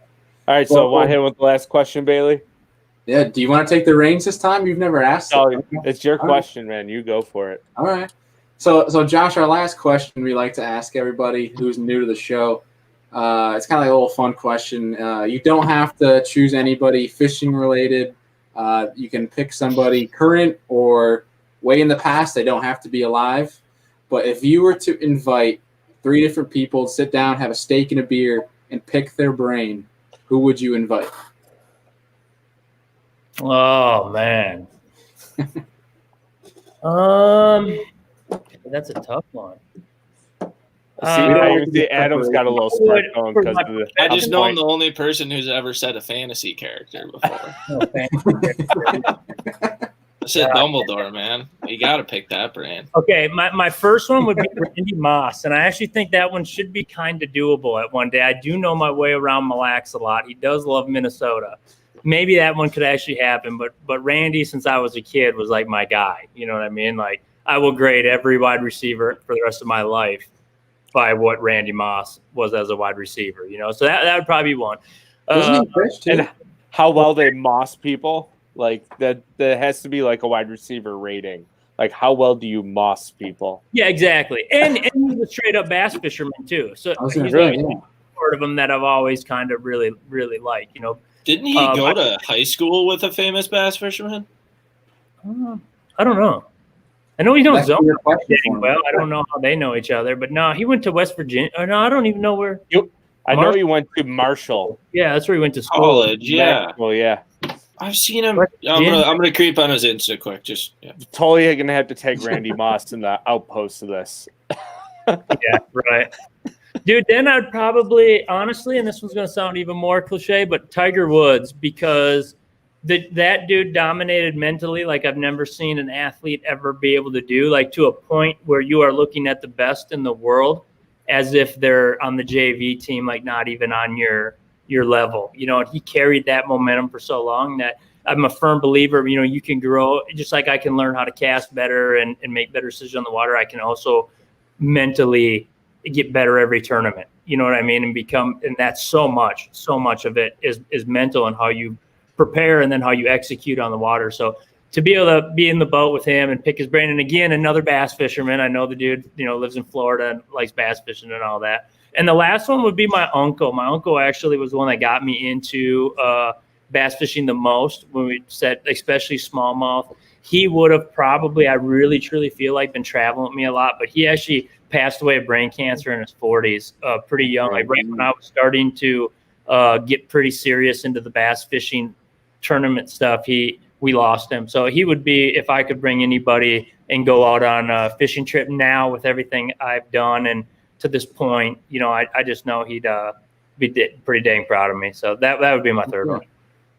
All right, so want to hit with the last question, Bailey? Yeah, do you want to take the reins this time? You've never asked. Oh, it's your question, man. You go for it. All right. So Josh, our last question we like to ask everybody who's new to the show. It's kind of like a little fun question. You don't have to choose anybody fishing related. You can pick somebody current or way in the past. They don't have to be alive. But if you were to invite 3 different people to sit down, have a steak and a beer, and pick their brain, who would you invite? Oh, man. That's a tough one. Adam's got a little spark going because of the. I just know I'm the only person who's ever said a fantasy character before. I said Dumbledore, man. You got to pick that brand. Okay, my first one would be Randy Moss, and I actually think that one should be kind of doable at one day. I do know my way around Mille Lacs a lot. He does love Minnesota. Maybe that one could actually happen, but Randy, since I was a kid, was like my guy. You know what I mean? I will grade every wide receiver for the rest of my life by what Randy Moss was as a wide receiver. So that would probably be one. And how well they moss people, that has to be a wide receiver rating. How well do you moss people? Yeah, exactly. And he's a straight up bass fisherman too. So he's part of them that I've always kind of really, really liked. Didn't he go to high school with a famous bass fisherman? I don't know. I know he's That's zone your question dang for him. well. I don't know how they know each other, but no, he went to West Virginia. No, I don't even know where. I know he went to Marshall Yeah, that's where he went to school. College, yeah. Well, yeah. I've seen him. West I'm Virginia. gonna creep on his Insta quick. Just Totally gonna have to take Randy Moss in the outpost of this. Yeah, right. Dude, then I'd probably, honestly, and this one's going to sound even more cliche, but Tiger Woods, because that dude dominated mentally like I've never seen an athlete ever be able to do, like to a point where you are looking at the best in the world as if they're on the JV team, like not even on your level. You know, and he carried that momentum for so long that I'm a firm believer, you know, you can grow, just like I can learn how to cast better and make better decisions on the water. I can also mentally get better every tournament, you know what I mean? And that's so much of it is mental and how you prepare and then how you execute on the water. So to be able to be in the boat with him and pick his brain, and again, another bass fisherman. I know the dude, you know, lives in Florida and likes bass fishing and all that. And the last one would be my uncle. My uncle actually was the one that got me into bass fishing the most when we said, especially smallmouth. He would have probably, I really, truly feel like, been traveling with me a lot, but he actually passed away of brain cancer in his 40s, pretty young, like right when I was starting to get pretty serious into the bass fishing tournament stuff. We lost him. So he would be, if I could bring anybody and go out on a fishing trip now with everything I've done and to this point, you know, I just know he'd be pretty dang proud of me. So that would be my third one.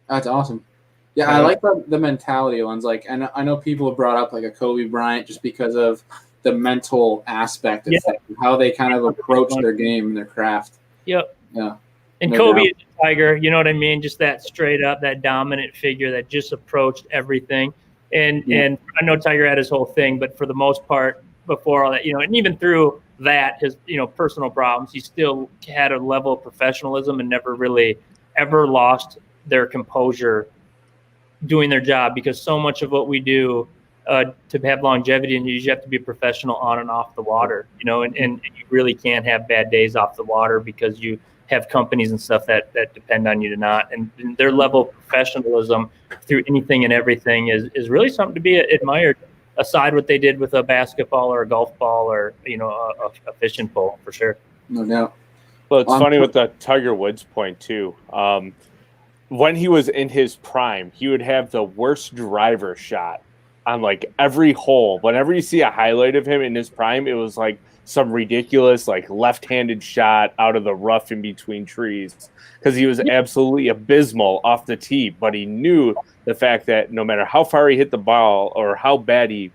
That's awesome. Yeah, I like the mentality ones. Like, I know people have brought up like a Kobe Bryant just because of the mental aspect of things, how they kind of approach their game and their craft. Yep. Yeah. And Kobe is a Tiger, you know what I mean? Just that straight up, that dominant figure that just approached everything. And I know Tiger had his whole thing, but for the most part, before all that, you know, and even through that, his, you know, personal problems, he still had a level of professionalism and never really ever lost their composure doing their job, because so much of what we do to have longevity, and you have to be professional on and off the water, you know, and you really can't have bad days off the water because you have companies and stuff that depend on you to not, and their level of professionalism through anything and everything is really something to be admired, aside what they did with a basketball or a golf ball or, you know, a fishing pole, for sure. No doubt. Well, it's funny with the Tiger Woods point too. When he was in his prime, he would have the worst driver shot on like every hole. Whenever you see a highlight of him in his prime, it was like some ridiculous like left-handed shot out of the rough in between trees, because he was absolutely abysmal off the tee. But he knew the fact that no matter how far he hit the ball or how bad he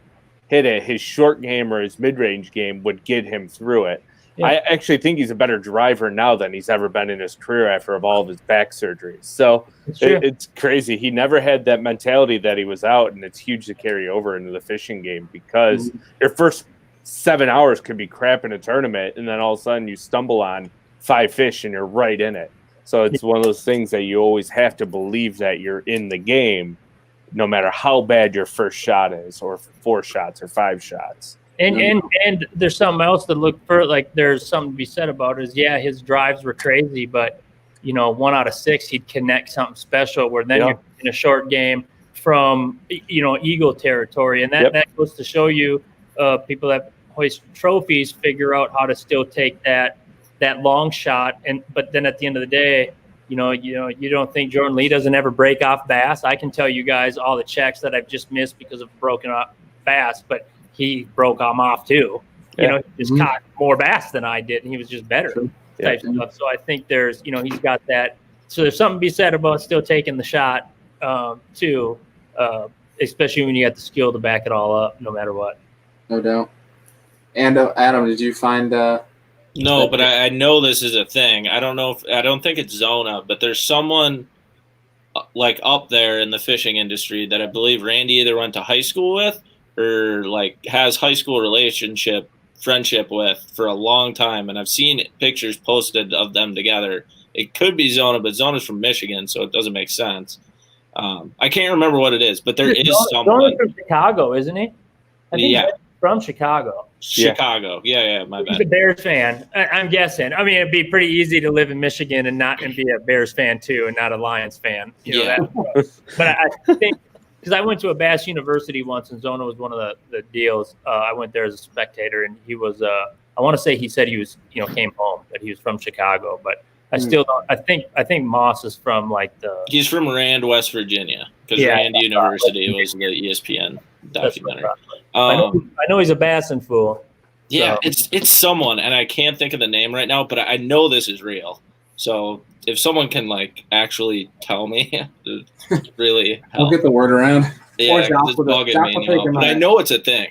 hit it, his short game or his mid-range game would get him through it. Yeah. I actually think he's a better driver now than he's ever been in his career after all of his back surgeries. So it's crazy. He never had that mentality that he was out, and it's huge to carry over into the fishing game, because your first 7 hours could be crap in a tournament, and then all of a sudden you stumble on 5 fish and you're right in it. So it's one of those things that you always have to believe that you're in the game, no matter how bad your first shot is, or 4 shots or 5 shots. And there's something else to look for. Like, there's something to be said about is, his drives were crazy, but, you know, 1 out of 6, he'd connect something special where then you're in a short game from, you know, eagle territory. And that goes to show you people that hoist trophies figure out how to still take that long shot. But then at the end of the day, you don't think Jordan Lee doesn't ever break off bass. I can tell you guys all the checks that I've just missed because of broken off bass, but he broke them off too. You know, he just caught more bass than I did, and he was just better type stuff. So I think there's, you know, he's got that. So there's something to be said about still taking the shot too, especially when you got the skill to back it all up, no matter what. No doubt. And Adam, did you find? No, but I know this is a thing. I don't think it's Zona, but there's someone like up there in the fishing industry that I believe Randy either went to high school with or like has high school friendship with for a long time. And I've seen pictures posted of them together. It could be Zona, but Zona's from Michigan, so it doesn't make sense. I can't remember what it is, but there is someone. Zona's from Chicago, isn't he? I think he's from Chicago. Chicago. Yeah, my bad. He's a Bears fan, I'm guessing. I mean, it'd be pretty easy to live in Michigan and be a Bears fan too, and not a Lions fan. You know that. But I think because I went to a Bass University once, and Zona was one of the deals. I went there as a spectator, and he was. I want to say he said he was, came home, that he was from Chicago, but I still don't. I think Moss is from He's from Rand, West Virginia, because Rand University was the ESPN documentary. I know he's a Bassin fool. Yeah, so. it's someone, and I can't think of the name right now, but I know this is real. So if someone can actually tell me, it's really help. We'll get the word around. Yeah, it's bugging me now, but I know it's a thing.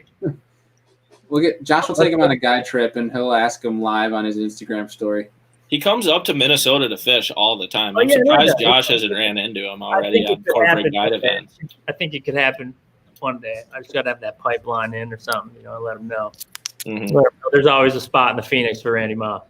Josh will take him on a guide trip, and he'll ask him live on his Instagram story. He comes up to Minnesota to fish all the time. I'm surprised Josh hasn't ran into him already on corporate guide events. I think it could happen one day. I just got to have that pipeline in or something, let him know. Mm-hmm. There's always a spot in the Phoenix for Randy Moss.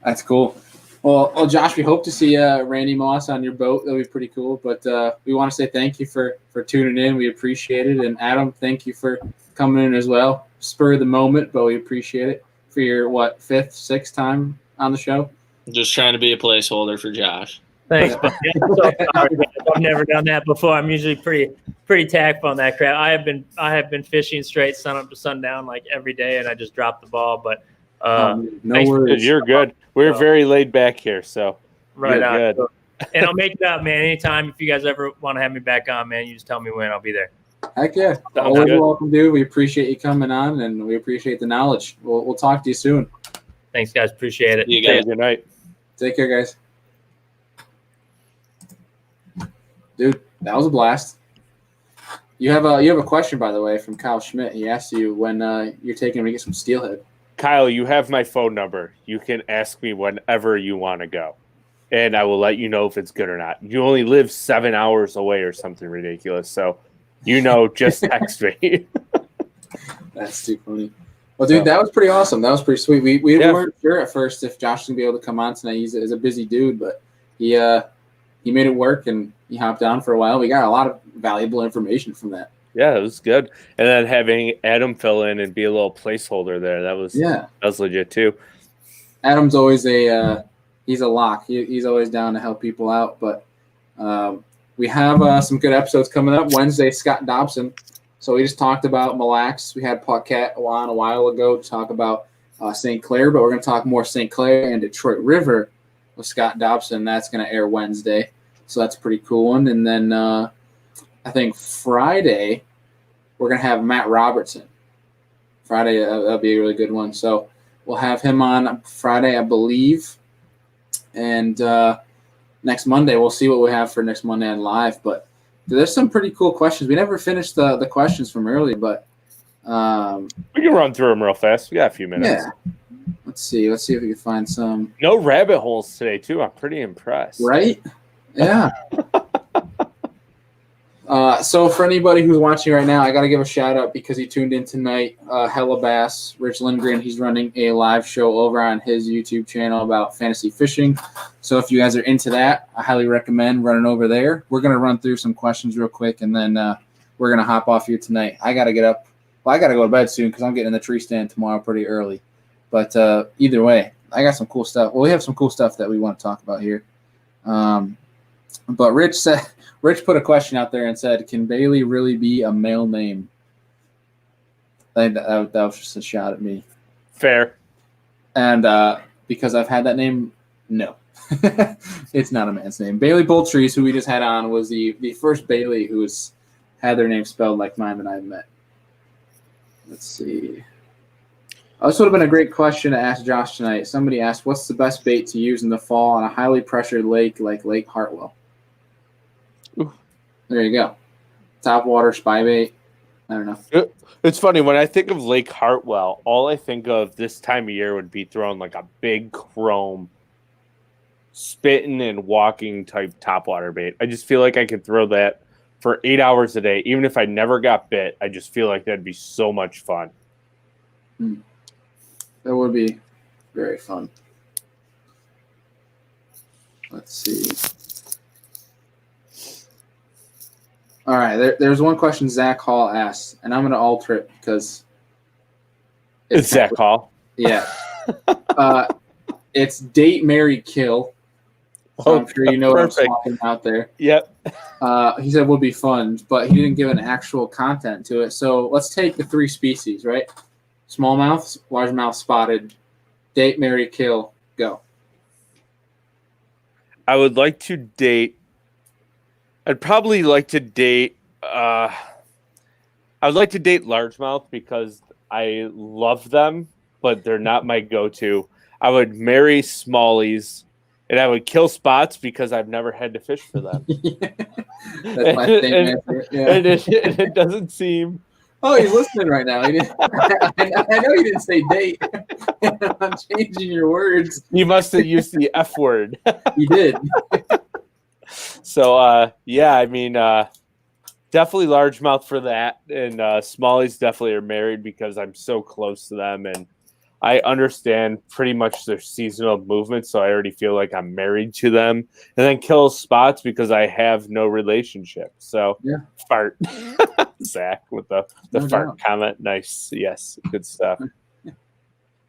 That's cool. Well, Josh, we hope to see Randy Moss on your boat. That'll be pretty cool. But we want to say thank you for tuning in. We appreciate it. And Adam, thank you for coming in as well. Spur of the moment, but we appreciate it for your, 5th, 6th time on the show? Just trying to be a placeholder for Josh. Thanks, but I'm so sorry. I've never done that before. I'm usually pretty tactful on that crap. I have been fishing straight sun up to sundown every day, and I just dropped the ball. But no worries. You're good. We're very laid back here, so right on. Good. And I'll make it up, man. Anytime if you guys ever want to have me back on, man, you just tell me when. I'll be there. Heck yeah. Always welcome, dude. We appreciate you coming on, and we appreciate the knowledge. We'll talk to you soon. Thanks, guys. Appreciate it. You guys. Good night. Take care, guys. Dude, that was a blast. You have a question, by the way, from Kyle Schmidt. He asked you when you're taking him to get some steelhead. Kyle, you have my phone number. You can ask me whenever you want to go, and I will let you know if it's good or not. You only live 7 hours away or something ridiculous, so just text me. That's too funny. Well, dude, that was pretty awesome. That was pretty sweet. We weren't sure at first if Josh was going to be able to come on tonight. He's a busy dude, but he made it work, and he hopped on for a while. We got a lot of valuable information from that. Yeah, it was good. And then having Adam fill in and be a little placeholder there, that was legit too. Adam's always he's a lock. He's always down to help people out. But we have some good episodes coming up. Wednesday, Scott Dobson. So we just talked about Mille Lacs. We had Paquette on a while ago to talk about St. Clair, but we're going to talk more St. Clair and Detroit River with Scott Dobson. That's going to air Wednesday. So that's a pretty cool one. And then I think Friday, we're going to have Matt Robertson. Friday, that'll be a really good one. So we'll have him on Friday, I believe. And next Monday, we'll see what we have for next Monday on live. But there's some pretty cool questions. We never finished the questions from earlier, but we can run through them real fast. We got a few minutes. Yeah. Let's see if we can find some. No rabbit holes today, too. I'm pretty impressed. Right? Yeah. So for anybody who's watching right now, I got to give a shout out because he tuned in tonight. Hella Bass, Rich Lindgren, he's running a live show over on his YouTube channel about fantasy fishing. So if you guys are into that, I highly recommend running over there. We're going to run through some questions real quick, and then we're going to hop off here tonight. I got to get up. Well, I got to go to bed soon because I'm getting in the tree stand tomorrow pretty early. But either way, I got some cool stuff. Well, we have some cool stuff that we want to talk about here. But Rich put a question out there and said, "Can Bailey really be a male name?" I think that was just a shot at me. Fair. And because I've had that name, no. It's not a man's name. Bailey Boltrees, who we just had on, was the first Bailey who's had their name spelled like mine that I've met. Let's see. This would have been a great question to ask Josh tonight. Somebody asked, what's the best bait to use in the fall on a highly pressured lake like Lake Hartwell? Ooh. There you go. Top water spy bait. I don't know. It's funny. When I think of Lake Hartwell, all I think of this time of year would be throwing like a big chrome spitting and walking type topwater bait. I just feel like I could throw that for 8 hours a day. Even if I never got bit, I just feel like that'd be so much fun. That would be very fun. Let's see. All right, there's one question Zach Hall asked, and I'm going to alter it because it's Zach Hall. Yeah. It's date, marry, kill. So I'm sure you know perfect. what I'm talking about there. Yep. He said would be fun, but he didn't give an actual content to it. So let's take the 3 species, right? Smallmouth, largemouth, spotted, date, marry, kill, go. I would like to date. I'd probably like to date. I would like to date largemouth because I love them, but they're not my go-to. I would marry smallies, and I would kill spots because I've never had to fish for them. That's my statement. Yeah. And it doesn't seem. Oh, he's listening right now. He didn't, I know you didn't say date. I'm changing your words. You must have used the F word. You did. So, yeah, I mean, definitely largemouth for that. And smallies definitely are married because I'm so close to them. And I understand pretty much their seasonal movements. So I already feel like I'm married to them. And then kill spots because I have no relationship. So, yeah. Fart. Zach with the No fart doubt. comment. Nice. Yes. Good stuff.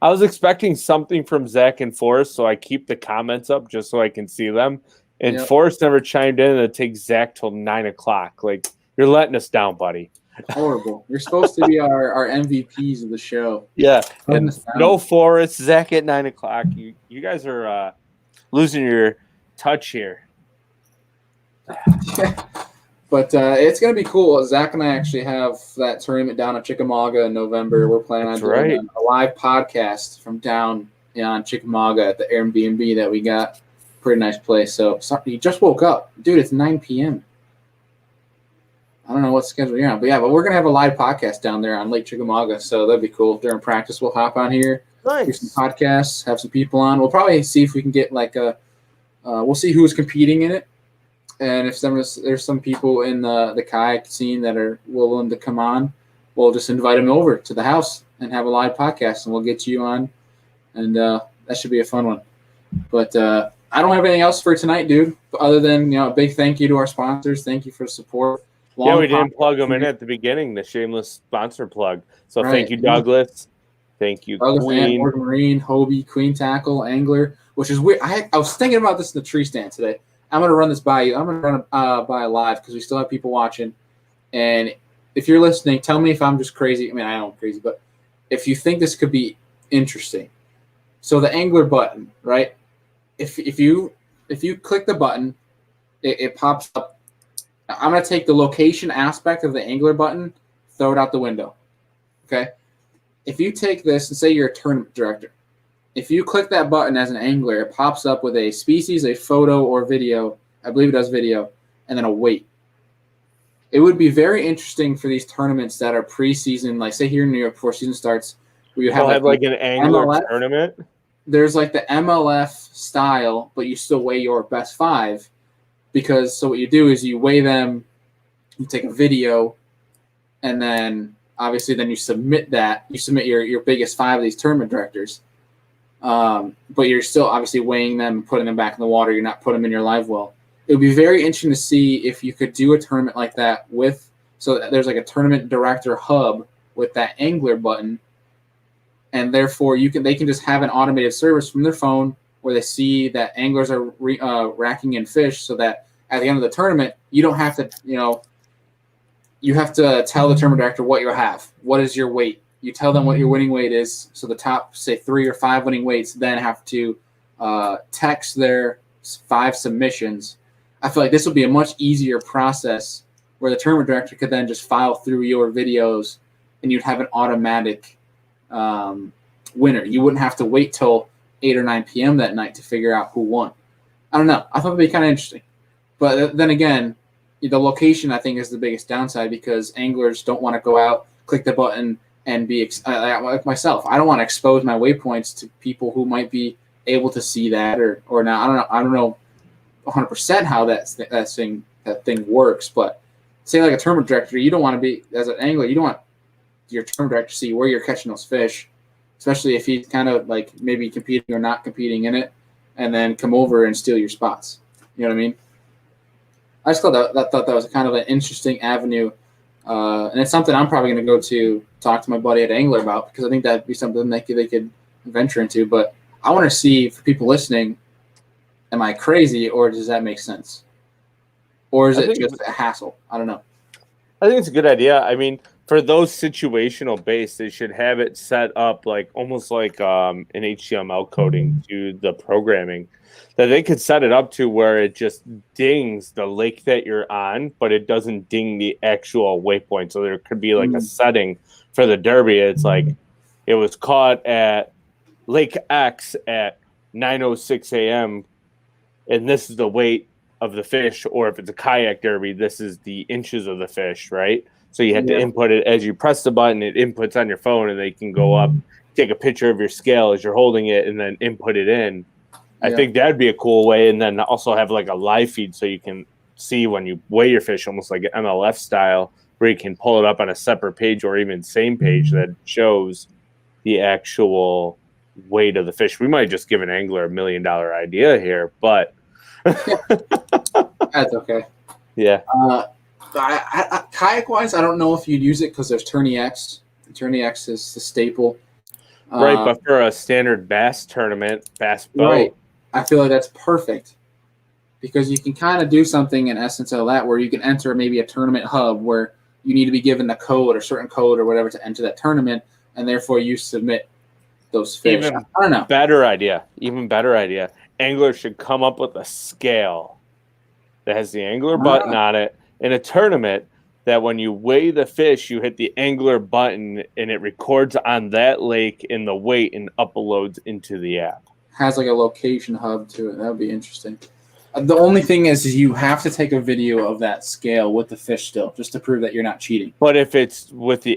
I was expecting something from Zach and Forrest, so I keep the comments up just so I can see them. And Yep. Forrest never chimed in, and it takes Zach till 9 o'clock. Like, you're letting us down, buddy. Horrible. You're supposed to be our MVPs of the show. Yeah. Letting And us down. no Forrest, Zach at 9 o'clock. You guys are losing your touch here. But it's going to be cool. Zach and I actually have that tournament down at Chickamauga in November. We're planning on That's doing right. a live podcast from down on Chickamauga at the Airbnb that we got. Pretty nice place. So sorry, you just woke up. Dude, it's 9 p.m. I don't know what schedule you're on. But yeah, but we're going to have a live podcast down there on Lake Chickamauga. So that'd be cool. During practice, we'll hop on here, do some podcasts, have some people on. We'll probably see if we can get like we'll see who's competing in it. And if there's some people in the kayak scene that are willing to come on, we'll just invite them over to the house and have a live podcast, and we'll get you on. And that should be a fun one. But I don't have anything else for tonight, dude, other than a big thank you to our sponsors. Thank you for support. Yeah, we didn't plug them in at the beginning, the shameless sponsor plug. So Right. Thank you, Douglas. Thank you, Douglas, Queen. Morgan Marine, Hobie, Queen Tackle, Angler, which is weird. I was thinking about this in the tree stand today. I'm going to run this by you. I'm going to run it by live because we still have people watching. And if you're listening, tell me if I'm just crazy. I mean, I know I'm crazy, but if you think this could be interesting. So the angler button, right? If you click the button, it pops up. I'm going to take the location aspect of the angler button, throw it out the window. Okay? If you take this and say you're a tournament director, if you click that button as an angler, it pops up with a species, a photo, or video. I believe it does video, and then a weight. It would be very interesting for these tournaments that are preseason, like say here in New York before season starts, where you have like an angler MLF. tournament. There's like the MLF style, but you still weigh your best 5. Because so what you do is you weigh them, you take a video, and then obviously then you submit that. You submit your biggest 5 of these tournament directors. But you're still obviously weighing them and putting them back in the water. You're not putting them in your live well. It would be very interesting to see if you could do a tournament like that so there's like a tournament director hub with that angler button, and therefore they can just have an automated service from their phone where they see that anglers are racking in fish, so that at the end of the tournament you don't have to you have to tell the tournament director what you have. What is your weight? You tell them what your winning weight is. So the top, say, 3 or 5 winning weights then have to text their 5 submissions. I feel like this would be a much easier process where the tournament director could then just file through your videos and you'd have an automatic winner. You wouldn't have to wait till 8 or 9 p.m. that night to figure out who won. I don't know. I thought it would be kind of interesting. But then again, the location, I think, is the biggest downside because anglers don't want to go out, click the button, and be like myself. I don't want to expose my waypoints to people who might be able to see that or not. I don't know 100% how that thing works. But say like a tournament director, you don't want to be as an angler. You don't want your tournament director to see where you're catching those fish, especially if he's kind of like maybe competing or not competing in it, and then come over and steal your spots. You know what I mean? I just thought that was kind of an interesting avenue. And it's something I'm probably going to go to talk to my buddy at Angler about because I think that'd be something they could venture into. But I want to see, for people listening, am I crazy, or does that make sense? Or is it just a hassle? I don't know. I think it's a good idea. I mean, for those situational based, they should have it set up like almost like an HTML coding to the programming that they could set it up to where it just dings the lake that you're on, but it doesn't ding the actual waypoint. So there could be like a setting for the derby. It's like it was caught at Lake X at 9:06 a.m. and this is the weight of the fish, or if it's a kayak derby, this is the inches of the fish, right? So you have to input it as you press the button, it inputs on your phone, and they can go up, take a picture of your scale as you're holding it, and then input it in. I think that'd be a cool way, and then also have like a live feed so you can see when you weigh your fish, almost like MLF style, where you can pull it up on a separate page or even same page that shows the actual weight of the fish. We might just give an angler $1 million idea here, but that's okay. Yeah. Kayak wise, I don't know if you'd use it because there's Tourney X. Tourney X is the staple. Right, but for a standard bass tournament, bass boat, right, I feel like that's perfect because you can kind of do something in essence of that where you can enter maybe a tournament hub where you need to be given the code or certain code or whatever to enter that tournament, and therefore you submit those fish. I don't know. Even better idea. Anglers should come up with a scale that has the angler button on it in a tournament that when you weigh the fish, you hit the angler button and it records on that lake in the weight and uploads into the app. Has like a location hub to it. That would be interesting. The only thing is you have to take a video of that scale with the fish still, just to prove that you're not cheating. But if it's with the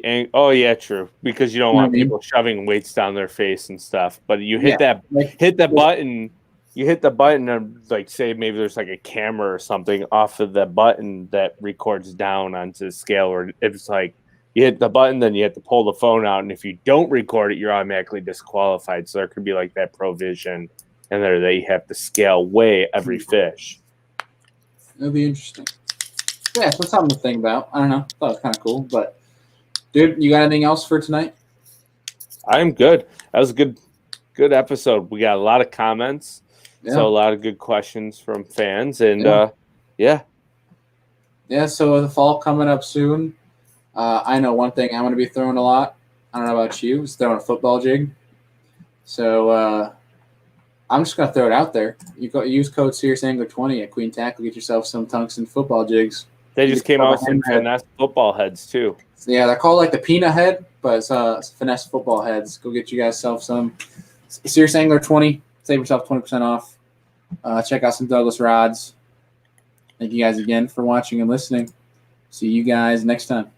true, because you don't want people shoving weights down their face and stuff. But you hit button. You hit the button and like say maybe there's like a camera or something off of the button that records down onto the scale. Or if it's like you hit the button, then you have to pull the phone out, and if you don't record it, you're automatically disqualified. So there could be like that provision. And there they have to scale weigh every fish. That'd be interesting. Yeah, so something to think about. I don't know. Thought it was kind of cool. But, dude, you got anything else for tonight? I'm good. That was a good episode. We got a lot of comments. Yeah. So a lot of good questions from fans. And, Yeah, so the fall coming up soon. I know one thing I'm going to be throwing a lot. I don't know about you. Is throwing a football jig. So, I'm just going to throw it out there. You use code SeriousAngler20 at Queen Tackle. Get yourself some tungsten football jigs. They just came out with some finesse football heads, too. Yeah, they're called like the peanut head, but it's finesse football heads. Go get you guys some. SeriousAngler20. Save yourself 20% off. Check out some Douglas rods. Thank you guys again for watching and listening. See you guys next time.